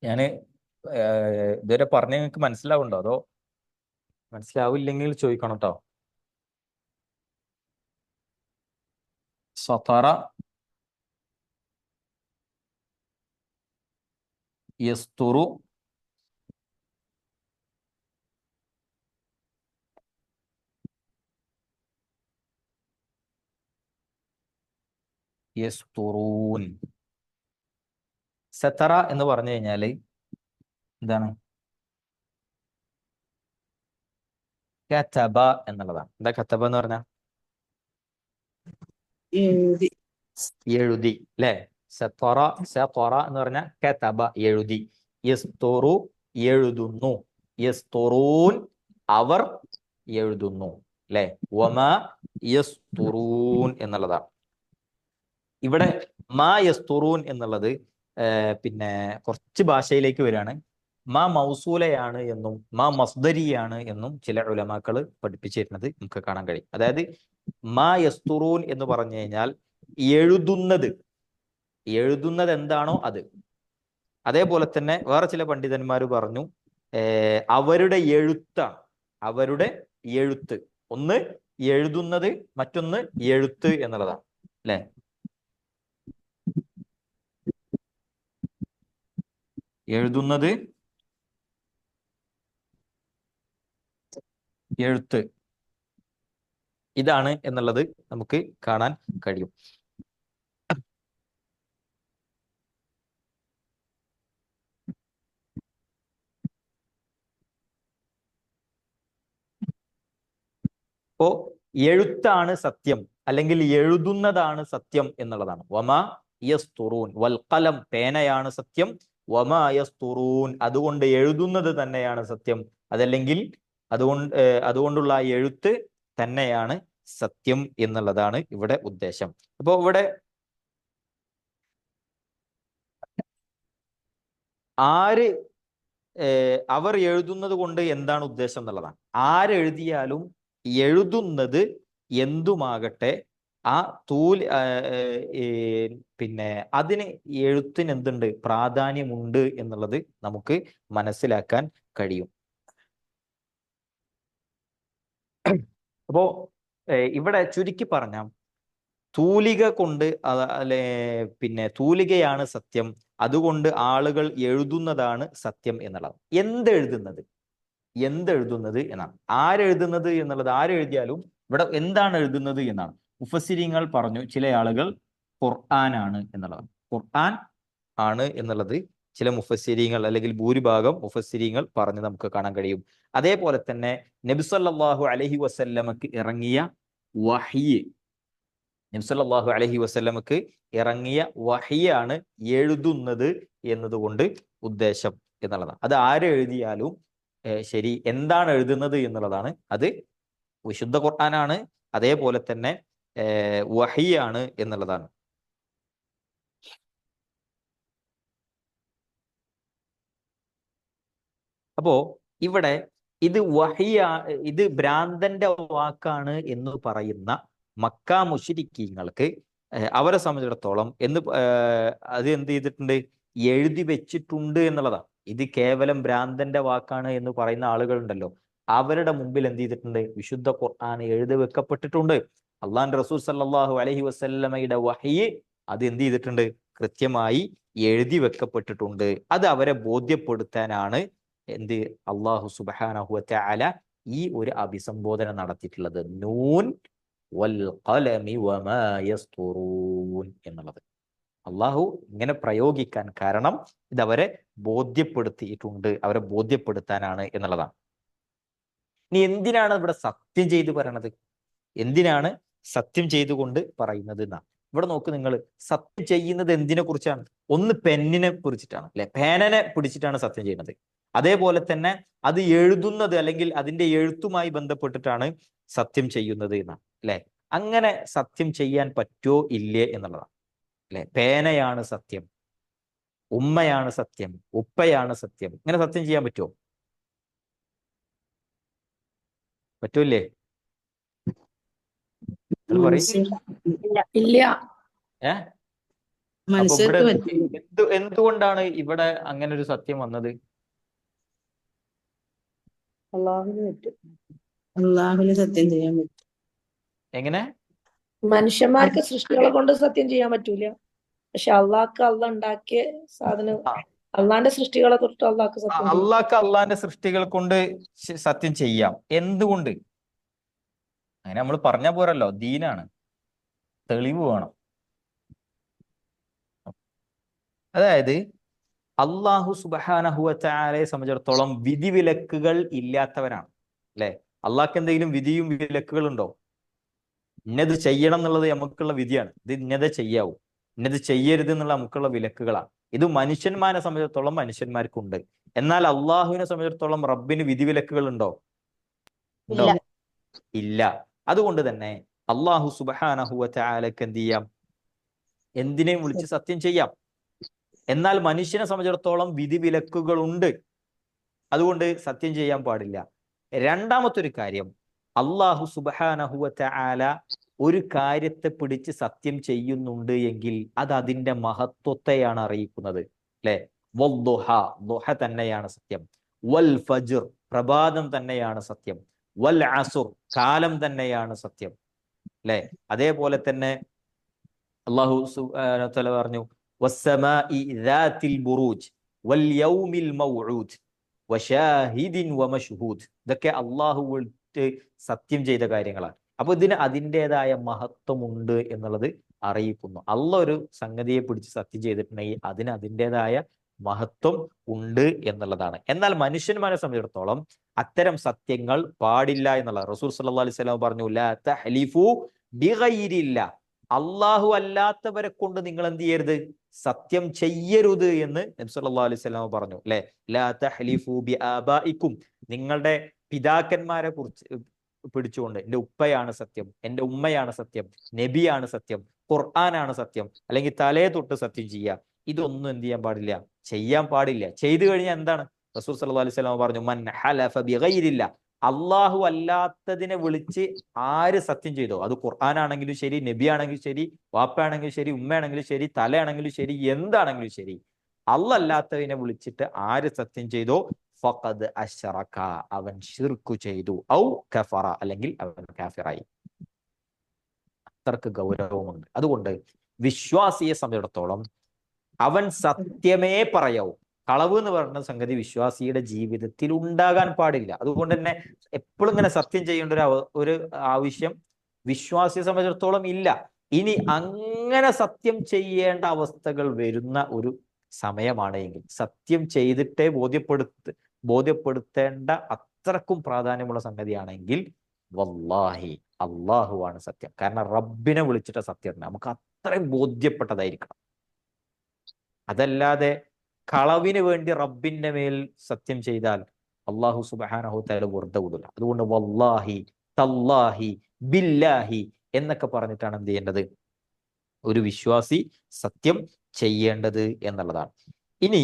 ഞാന് ഇതുവരെ പറഞ്ഞ നിങ്ങൾക്ക് മനസ്സിലാവുണ്ടോ? അതോ മനസ്സിലാവില്ലെങ്കിൽ ചോദിക്കണം കേട്ടോ. സതറ, യസ്തുറു, യസ്തുറൂൻ. സതറ എന്ന് പറഞ്ഞു കഴിഞ്ഞാല് എന്താണ്? കതബ എന്നുള്ളതാണ്. എന്താ കതബ എന്ന് പറഞ്ഞാൽ? എഴുതി. എഴുതി. അല്ലെ, സതറ, സതറ എന്ന് പറഞ്ഞാൽ കതബ, എഴുതി. യസ്തുറു, എഴുതുന്നു. യസ്തുറൂൻ, അവർ എഴുതുന്നു. അല്ലെ, വമാ യസ്തുറൂൻ എന്നുള്ളതാണ്. ഇവിടെ മാ യസ്തുറൂൻ എന്നുള്ളത് പിന്നെ കുറച്ച് ഭാഷയിലേക്ക് വരികയാണ്. മാ മൗസൂലയാണ് എന്നും മാ മസ്ദരിയാണ് എന്നും ചില ഉലമാക്കൾ പഠിപ്പിച്ചിരുന്നത് നമുക്ക് കാണാൻ കഴിയും. അതായത് മാ യസ്തുറൂൻ എന്ന് പറഞ്ഞു കഴിഞ്ഞാൽ എഴുതുന്നത്, എഴുതുന്നത് എന്താണോ അത്. അതേപോലെ തന്നെ വേറെ ചില പണ്ഡിതന്മാർ പറഞ്ഞു അവരുടെ എഴുത്താണ്, അവരുടെ എഴുത്ത്. ഒന്ന് എഴുതുന്നത്, മറ്റൊന്ന് എഴുത്ത് എന്നുള്ളതാണ്. അല്ലെ, എഴുതുന്നത്, എഴുത്ത്, ഇതാണ് എന്നുള്ളത് നമുക്ക് കാണാൻ കഴിയും. അപ്പോ എഴുത്താണ് സത്യം, അല്ലെങ്കിൽ എഴുതുന്നതാണ് സത്യം എന്നുള്ളതാണ്. വമാ യസ്തുറൂൻ, വൽ ഖലം പേനയാണ് സത്യം, വമാ യസ്തുറൂൻ അതുകൊണ്ട് എഴുതുന്നത് തന്നെയാണ് സത്യം, അതല്ലെങ്കിൽ അതുകൊണ്ടുള്ള ആ എഴുത്ത് തന്നെയാണ് സത്യം എന്നുള്ളതാണ് ഇവിടെ ഉദ്ദേശം. അപ്പോ ഇവിടെ ആര് അവർ എഴുതുന്നത് കൊണ്ട് എന്താണ് ഉദ്ദേശം എന്നുള്ളതാണ്. ആരെഴുതിയാലും എഴുതുന്നത് എന്തുമാകട്ടെ ആ പിന്നെ അതിന് എഴുത്തിന് എന്തുണ്ട്, പ്രാധാന്യമുണ്ട് എന്നുള്ളത് നമുക്ക് മനസ്സിലാക്കാൻ കഴിയും. അപ്പോ ഇവിടെ ചുരുക്കി പറഞ്ഞാൽ തൂലിക കൊണ്ട് അല്ലെ പിന്നെ തൂലികയാണ് സത്യം, അതുകൊണ്ട് ആളുകൾ എഴുതുന്നതാണ് സത്യം എന്നുള്ളത്. എന്തെഴുതുന്നത് എന്നാണ്. ആരെഴുതുന്നത് എന്നുള്ളത്, ആരെഴുതിയാലും ഇവിടെ എന്താണ് എഴുതുന്നത് എന്നാണ്. മുഫസ്സിരിങ്ങൾ പറഞ്ഞു, ചില ആളുകൾ ഖുർആനാണ് എന്നുള്ളതാണ്. ഖുർആൻ ആണ് എന്നുള്ളത് ചില മുഫസ്സിരിങ്ങൾ അല്ലെങ്കിൽ ഭൂരിഭാഗം മുഫസ്സിരിങ്ങൾ പറഞ്ഞ് നമുക്ക് കാണാൻ കഴിയും. അതേപോലെ തന്നെ നബി സല്ലല്ലാഹു അലൈഹി വസല്ലമക്ക് ഇറങ്ങിയ വഹ്യ്, നബി സല്ലല്ലാഹു അലൈഹി വസല്ലമക്ക് ഇറങ്ങിയ വഹിയാണ് എഴുതുന്നത് എന്നതുകൊണ്ട് ഉദ്ദേശം എന്നുള്ളതാണ്. അത് ആരെഴുതിയാലും ശരി, എന്താണ് എഴുതുന്നത് എന്നുള്ളതാണ്. അത് വിശുദ്ധ ഖുർആനാണ്, അതേപോലെ തന്നെ വഹിയാണ് എന്നുള്ളതാണ്. അപ്പോ ഇവിടെ ഇത് ഭ്രാന്തന്റെ വാക്കാണ് എന്ന് പറയുന്ന മക്ക മുശ്രിക്കീങ്ങൾക്ക് അവരെ സംബന്ധിച്ചിടത്തോളം അത് എന്ത് ചെയ്തിട്ടുണ്ട്, എഴുതി വെച്ചിട്ടുണ്ട് എന്നുള്ളതാണ്. ഇത് കേവലം ഭ്രാന്തന്റെ വാക്കാണ് എന്ന് പറയുന്ന ആളുകളുണ്ടല്ലോ, അവരുടെ മുമ്പിൽ എന്ത് ചെയ്തിട്ടുണ്ട്, വിശുദ്ധ ഖുർആൻ എഴുതി വെക്കപ്പെട്ടിട്ടുണ്ട്. അള്ളാന്റെ റസൂൽ സല്ലല്ലാഹു അലൈഹി വസല്ലമയുടെ വഹ്യ് അത് എന്ത് ചെയ്തിട്ടുണ്ട്, കൃത്യമായി എഴുതി വെക്കപ്പെട്ടിട്ടുണ്ട്. അത് അവരെ ബോധ്യപ്പെടുത്താനാണ് എന്ത് അള്ളാഹു സുബ്ഹാനഹു വ തആല ഈ ഒരു അഭിസംബോധന നടത്തിയിട്ടുള്ളത്, നൂൻ വൽ ഖലമി വമാ യസ്തുറൂൻ എന്നുള്ളത്. അള്ളാഹു ഇങ്ങനെ പ്രയോഗിക്കാൻ കാരണം ഇതവരെ ബോധ്യപ്പെടുത്തിയിട്ടുണ്ട്, അവരെ ബോധ്യപ്പെടുത്താനാണ് എന്നുള്ളതാണ്. ഇനി എന്തിനാണ് ഇവിടെ സത്യം ചെയ്ത് പറയണത്, എന്തിനാണ് സത്യം ചെയ്തുകൊണ്ട് പറയുന്നത് എന്നാണ്. ഇവിടെ നോക്ക് നിങ്ങൾ, സത്യം ചെയ്യുന്നത് എന്തിനെ കുറിച്ചാണ്? ഒന്ന് പെന്നിനെ കുറിച്ചിട്ടാണ്, അല്ലെ, പേനനെ പിടിച്ചിട്ടാണ് സത്യം ചെയ്യുന്നത്. അതേപോലെ തന്നെ അത് എഴുതുന്നത് അല്ലെങ്കിൽ അതിന്റെ എഴുത്തുമായി ബന്ധപ്പെട്ടിട്ടാണ് സത്യം ചെയ്യുന്നത് എന്നാണ്, അല്ലെ. അങ്ങനെ സത്യം ചെയ്യാൻ പറ്റുമോ ഇല്ലേ എന്നുള്ളതാണ്, അല്ലെ. പേനയാണ് സത്യം, ഉമ്മയാണ് സത്യം, ഉപ്പയാണ് സത്യം, ഇങ്ങനെ സത്യം ചെയ്യാൻ പറ്റുമോ? പറ്റൂല്ലേ? ഇല്ല. അപ്പൊ ഇവിടെ എന്തുകൊണ്ടാണ് ഇവിടെ അങ്ങനെ ഒരു സത്യം വന്നത്? അള്ളാഹുവിന് സത്യം ചെയ്യാൻ പറ്റും. എങ്ങനെ? മനുഷ്യന്മാർക്ക് സൃഷ്ടികളെ കൊണ്ട് സത്യം ചെയ്യാൻ പറ്റൂല, പക്ഷെ അള്ളാഹ്ക്ക് അള്ളാഹ് ഉണ്ടാക്കിയ സാധനം, അള്ളാന്റെ സൃഷ്ടികളെ തൊട്ട് അള്ളാഹ്ക്ക് സത്യം ചെയ്യാം. അള്ളാഹ്ക്ക് അള്ളാന്റെ സൃഷ്ടികൾ കൊണ്ട് സത്യം ചെയ്യാം. എന്തുകൊണ്ട്? അങ്ങനെ നമ്മൾ പറഞ്ഞാ പോരല്ലോ, ദീനാണ്, തെളിവ് വേണം. അതായത് അള്ളാഹു സുബ്ഹാനഹു വ തആലയെ സംബന്ധിച്ചിടത്തോളം വിധിവിലക്കുകൾ ഇല്ലാത്തവരാണ്, അല്ലെ. അള്ളാഹ്ക്ക് എന്തെങ്കിലും വിധിയും വിലക്കുകൾ ഉണ്ടോ? ഇന്നത് ചെയ്യണം എന്നുള്ളത് നമുക്കുള്ള വിധിയാണ്, ഇത് ഇന്നതെ ചെയ്യാവൂ, ഇന്നത് ചെയ്യരുത് എന്നുള്ള നമുക്കുള്ള വിലക്കുകളാണ്. ഇത് മനുഷ്യന്മാരെ സംബന്ധിച്ചിടത്തോളം മനുഷ്യന്മാർക്കുണ്ട്. എന്നാൽ അള്ളാഹുവിനെ സംബന്ധിച്ചിടത്തോളം റബ്ബിന് വിധിവിലക്കുകൾ ഉണ്ടോ? ഉണ്ടോ? ഇല്ല. അതുകൊണ്ട് തന്നെ അള്ളാഹു സുബ്ഹാനഹു വ തആലക്ക് എന്ത് ചെയ്യാം, എന്തിനേയും വിളിച്ച് സത്യം ചെയ്യാം. എന്നാൽ മനുഷ്യനെ സംബന്ധിച്ചിടത്തോളം വിധിവിലക്കുകളുണ്ട്, അതുകൊണ്ട് സത്യം ചെയ്യാൻ പാടില്ല. രണ്ടാമത്തെ ഒരു കാര്യം, അള്ളാഹു സുബ്ഹാനഹു വ തആല ഒരു കാര്യത്തെ പിടിച്ച് സത്യം ചെയ്യുന്നുണ്ട് എങ്കിൽ അത് അതിന്റെ മഹത്വത്തെയാണ് അറിയിക്കുന്നത്, അല്ലെ. വദ്ദുഹ, ദുഹ തന്നെയാണ് സത്യം. വൽ ഫജ്ർ, പ്രഭാതം തന്നെയാണ് സത്യം. വൽ അസുർ, കാലം തന്നെയാണ് സത്യം, അല്ലെ. അതേപോലെ തന്നെ അള്ളാഹു സുബ്ഹാനഹു വ തആല പറഞ്ഞു, വസ്സമാഇ ദാതിൽ ബുറൂജ് വൽ യൗമിൽ മൗഊദ് വശാഹിദിൻ വമശ്ഹൂദ്. ഇതൊക്കെ അള്ളാഹു സത്യം ചെയ്ത കാര്യങ്ങളാണ്. അപ്പൊ ഇതിന് അതിൻ്റെതായ മഹത്വമുണ്ട് എന്നുള്ളത് അറിയിക്കുന്നു. അള്ളാഹ് ഒരു സംഗതിയെ പിടിച്ച് സത്യം ചെയ്തിട്ടുണ്ടെങ്കിൽ അതിന് അതിൻ്റെതായ മഹത്വം ഉണ്ട് എന്നുള്ളതാണ്. എന്നാൽ മനുഷ്യന്മാരെ സംബന്ധിച്ചിടത്തോളം അത്തരം സത്യങ്ങൾ പാടില്ല എന്നുള്ള റസൂൽ സല്ലല്ലാഹു അലൈഹി വസല്ലം പറഞ്ഞു, ലാ തഹ്ലിഫു ബിഗൈരില്ല, അള്ളാഹു അല്ലാത്തവരെ കൊണ്ട് നിങ്ങൾ എന്ത് ചെയ്യരുത്, സത്യം ചെയ്യരുത് എന്ന് നബി സല്ലല്ലാഹു അലൈഹി വസല്ലം പറഞ്ഞു. അല്ലെ, ലാ തഹ്ലിഫു ബി ആബായിക്കും, നിങ്ങളുടെ പിതാക്കന്മാരെ കുറിച്ച് പിടിച്ചുകൊണ്ട് എന്റെ ഉപ്പയാണ് സത്യം, എന്റെ ഉമ്മയാണ് സത്യം, നബിയാണ് സത്യം, ഖുർആനാണ് സത്യം, അല്ലെങ്കിൽ തലയെ തൊട്ട് സത്യം ചെയ്യുക, ഇതൊന്നും എന്ത് ചെയ്യാൻ പാടില്ല, ചെയ്യാൻ പാടില്ല. ചെയ്തു കഴിഞ്ഞാൽ എന്താണ്? റസൂൽ സല്ലല്ലാഹു അലൈഹി വസല്ലം പറഞ്ഞു, മൻ ഹലഫ ബിഗൈരില്ല, അള്ളാഹു അല്ലാത്തതിനെ വിളിച്ച് ആര് സത്യം ചെയ്തോ, അത് ഖുർആനാണെങ്കിലും ശരി, നബി ആണെങ്കിലും ശരി, വാപ്പയാണെങ്കിലും ശരി, ഉമ്മയാണെങ്കിലും ശരി, തലയാണെങ്കിലും ശരി, എന്താണെങ്കിലും ശരി, അല്ലാത്തതിനെ വിളിച്ചിട്ട് ആര് സത്യം ചെയ്തോ ഫഖദ് അശ്റക, അവൻ ശിർക്ക് ചെയ്തു, ഔ കഫറ, അല്ലെങ്കിൽ അവൻ കാഫിറായി. അത്രക്ക് ഗൗരവമുണ്ട്. അതുകൊണ്ട് വിശ്വാസിയെ സംബന്ധിച്ചിടത്തോളം അവൻ സത്യമേ പറയാവൂ. കളവ് എന്ന് പറയുന്ന സംഗതി വിശ്വാസിയുടെ ജീവിതത്തിൽ ഉണ്ടാകാൻ പാടില്ല. അതുകൊണ്ട് തന്നെ എപ്പോഴും ഇങ്ങനെ സത്യം ചെയ്യേണ്ട ഒരു ആവശ്യം വിശ്വാസിയെ സംബന്ധിച്ചിടത്തോളം ഇല്ല. ഇനി അങ്ങനെ സത്യം ചെയ്യേണ്ട അവസ്ഥകൾ വരുന്ന ഒരു സമയമാണെങ്കിൽ, സത്യം ചെയ്തിട്ടേ ബോധ്യപ്പെടുത്തേണ്ട അത്രക്കും പ്രാധാന്യമുള്ള സംഗതിയാണെങ്കിൽ, വല്ലാഹി അള്ളാഹുവാണ് സത്യം. കാരണം റബ്ബിനെ വിളിച്ചിട്ട് സത്യം നമുക്ക് അത്രയും ബോധ്യപ്പെട്ടതായിരിക്കണം. അതല്ലാതെ കളവിന് വേണ്ടി റബ്ബിന്റെ മേൽ സത്യം ചെയ്താൽ അള്ളാഹു സുബ്ഹാനഹു തആല വെറുതെ വിടില്ല. അതുകൊണ്ട് വല്ലാഹി, തല്ലാഹി, ബില്ലാഹി എന്നൊക്കെ പറഞ്ഞിട്ടാണ് എന്ത് ചെയ്യേണ്ടത്, ഒരു വിശ്വാസി സത്യം ചെയ്യേണ്ടത് എന്നുള്ളതാണ്. ഇനി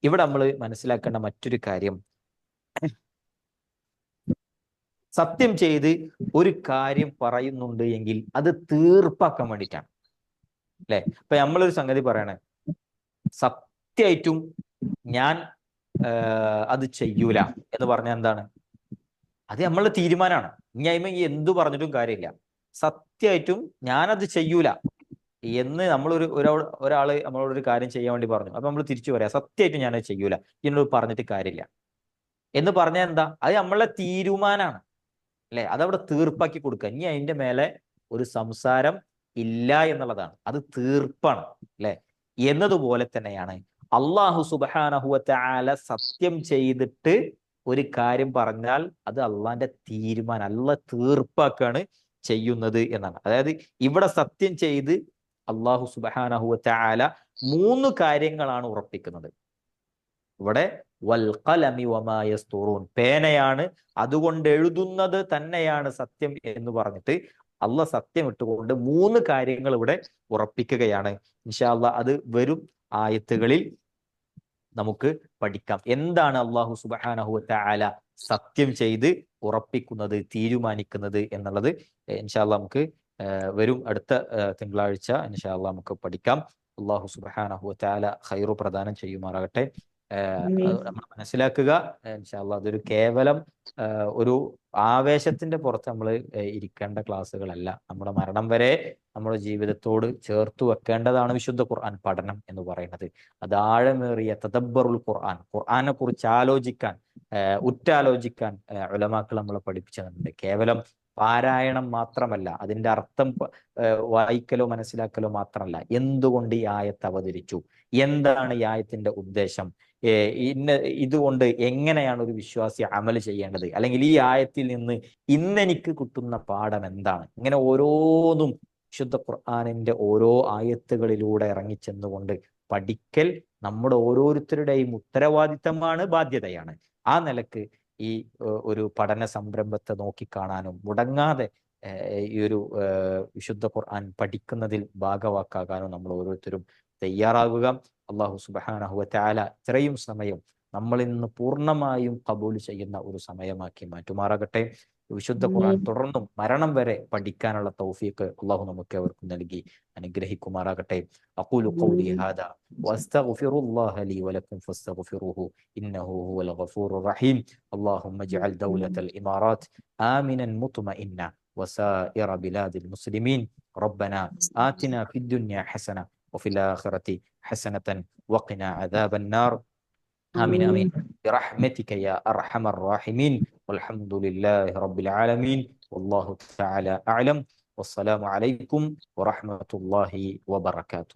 ഇവിടെ നമ്മൾ മനസ്സിലാക്കേണ്ട മറ്റൊരു കാര്യം, സത്യം ചെയ്ത് ഒരു കാര്യം പറയുന്നുണ്ട് എങ്കിൽ അത് തീർപ്പാക്കാൻ വേണ്ടിയിട്ടാണ്. അല്ലെ, ഇപ്പൊ നമ്മളൊരു സംഗതി പറയണേ, സത്യമായിട്ടും ഞാൻ അത് ചെയ്യൂല എന്ന് പറഞ്ഞാൽ എന്താണ്? അത് നമ്മളുടെ തീരുമാനമാണ്. ഇനി അതിമ എന്തു പറഞ്ഞിട്ടും കാര്യമില്ല. സത്യമായിട്ടും ഞാനത് ചെയ്യൂല എന്ന് ഒരാള് നമ്മളോടൊരു കാര്യം ചെയ്യാൻ വേണ്ടി പറഞ്ഞു, അപ്പൊ നമ്മൾ തിരിച്ചു പറയാം, സത്യമായിട്ടും ഞാനത് ചെയ്യൂല, എന്നോട് പറഞ്ഞിട്ട് കാര്യമില്ല എന്ന് പറഞ്ഞാൽ എന്താ? അത് നമ്മളെ തീരുമാനമാണ്. അല്ലെ, അതവിടെ തീർപ്പാക്കി കൊടുക്കുക. ഇനി അതിന്റെ മേലെ ഒരു സംസാരം ഇല്ല എന്നുള്ളതാണ്. അത് തീർപ്പാണ്. അല്ലെ, എന്നതുപോലെ തന്നെയാണ് അള്ളാഹു സുബ്ഹാനഹു വ തആല സത്യം ചെയ്തിട്ട് ഒരു കാര്യം പറഞ്ഞാൽ അത് അള്ളാന്റെ തീരുമാനം, അള്ളാഹ് തീർപ്പാക്കാണ് ചെയ്യുന്നത് എന്നാണ്. അതായത് ഇവിടെ സത്യം ചെയ്ത് അള്ളാഹു സുബ്ഹാനഹു വ തആല 3 കാര്യങ്ങളാണ് ഉറപ്പിക്കുന്നത്. ഇവിടെ വൽ ഖലമി വമാ യസ്തുറൂൻ, പേനയാണ് അതുകൊണ്ട് എഴുതുന്നത് തന്നെയാണ് സത്യം എന്ന് പറഞ്ഞിട്ട് അള്ളാഹ് സത്യം ഇട്ടുകൊണ്ട് 3 കാര്യങ്ങൾ ഇവിടെ ഉറപ്പിക്കുകയാണ്. ഇൻഷാ അള്ളാഹ് അത് വരും ആയത്തുകളിൽ നമുക്ക് പഠിക്കാം. എന്താണ് അള്ളാഹു സുബ്ഹാനഹു വ തആല സത്യം ചെയ്ത് ഉറപ്പിക്കുന്നത്, തീരുമാനിക്കുന്നത് എന്നുള്ളത് ഇൻഷാ അള്ളാഹ് നമുക്ക് വരും അടുത്ത തിങ്കളാഴ്ച ഇൻഷാ അള്ളാഹ് നമുക്ക് പഠിക്കാം. അള്ളാഹു സുബ്ഹാനഹു വ തആല ഖൈറു പ്രദാനം ചെയ്യുമാറാകട്ടെ. നമ്മൾ മനസ്സിലാക്കുക, ഇൻഷാ അള്ളാഹ് അതൊരു കേവലം ഒരു ആവേശത്തിന്റെ പുറത്ത് നമ്മൾ ഇരിക്കേണ്ട ക്ലാസ്സുകളല്ല. നമ്മുടെ മരണം വരെ നമ്മുടെ ജീവിതത്തോട് ചേർത്ത് വെക്കേണ്ടതാണ് വിശുദ്ധ ഖുർആൻ പഠനം എന്ന് പറയുന്നത്. അത് ആഴമേറിയ തദബ്ബറുൽ ഖുർആൻ, ഖുർആനെ കുറിച്ച് ആലോചിക്കാൻ, ഉറ്റാലോചിക്കാൻ ഉലമാക്കൾ നമ്മളെ പഠിപ്പിച്ചിട്ടുണ്ട്. കേവലം പാരായണം മാത്രമല്ല, അതിന്റെ അർത്ഥം വായിക്കലോ മനസ്സിലാക്കലോ മാത്രമല്ല, എന്തുകൊണ്ട് ഈ ആയത്ത് അവതരിച്ചു, എന്താണ് ഈ ആയത്തിന്റെ ഉദ്ദേശം, ഇതുകൊണ്ട് എങ്ങനെയാണ് ഒരു വിശ്വാസി അമൽ ചെയ്യേണ്ടത്, അല്ലെങ്കിൽ ഈ ആയത്തിൽ നിന്ന് ഇന്നെനിക്ക് കിട്ടുന്ന പാഠം എന്താണ്, ഇങ്ങനെ ഓരോന്നും വിശുദ്ധ ഖുർആനിന്റെ ഓരോ ആയത്തുകളിലൂടെ ഇറങ്ങിച്ചെന്നുകൊണ്ട് പഠിക്കൽ നമ്മുടെ ഓരോരുത്തരുടെയും ഉത്തരവാദിത്തമാണ്, ബാധ്യതയാണ്. ആ നിലക്ക് ഈ ഒരു പഠന സംരംഭത്തെ നോക്കിക്കാണാനും മുടങ്ങാതെ ഈ ഒരു വിശുദ്ധ ഖുർആൻ പഠിക്കുന്നതിൽ ഭാഗവാക്കാകാനും നമ്മൾ ഓരോരുത്തരും തയ്യാറാകുക. അള്ളാഹു സുബ്ഹാനഹു വ തആല ഇത്രയും സമയം നമ്മളിൽ നിന്ന് പൂർണ്ണമായും ഖബൂൽ ചെയ്യുന്ന ഒരു സമയമാക്കി മാറ്റുമാറാകട്ടെ. വിശുദ്ധ ഖുർആൻ തുടർന്നും മരണം വരെ പഠിക്കാനുള്ള തൗഫീഖ് അള്ളാഹു നമുക്ക് അവർക്കും നൽകി അനുഗ്രഹിക്കുമാറാകട്ടെ. അഖൂലു ഖൗലി ഹാദാ വഅസ്തഗ്ഫിറുല്ലാഹ ലീ വലക്കും ഫസ്തഗ്ഫിറൂഹു ഇന്നഹു ഹുവൽ ഗഫൂറുർ റഹീം. അല്ലാഹുമ്മ ഇജ്അൽ ദൗലത്തൽ ഇമാറാത്ത് ആമിനൻ മുത്മഇന്ന وسائر بلاد المسلمين. ربنا آتنا في الدنيا حسنة وفي الآخرة حسنة وقنا عذاب النار. آمين آمين برحمتك يا أرحم الراحمين. والحمد لله رب العالمين والله تعالى أعلم. والسلام عليكم ورحمة الله وبركاته.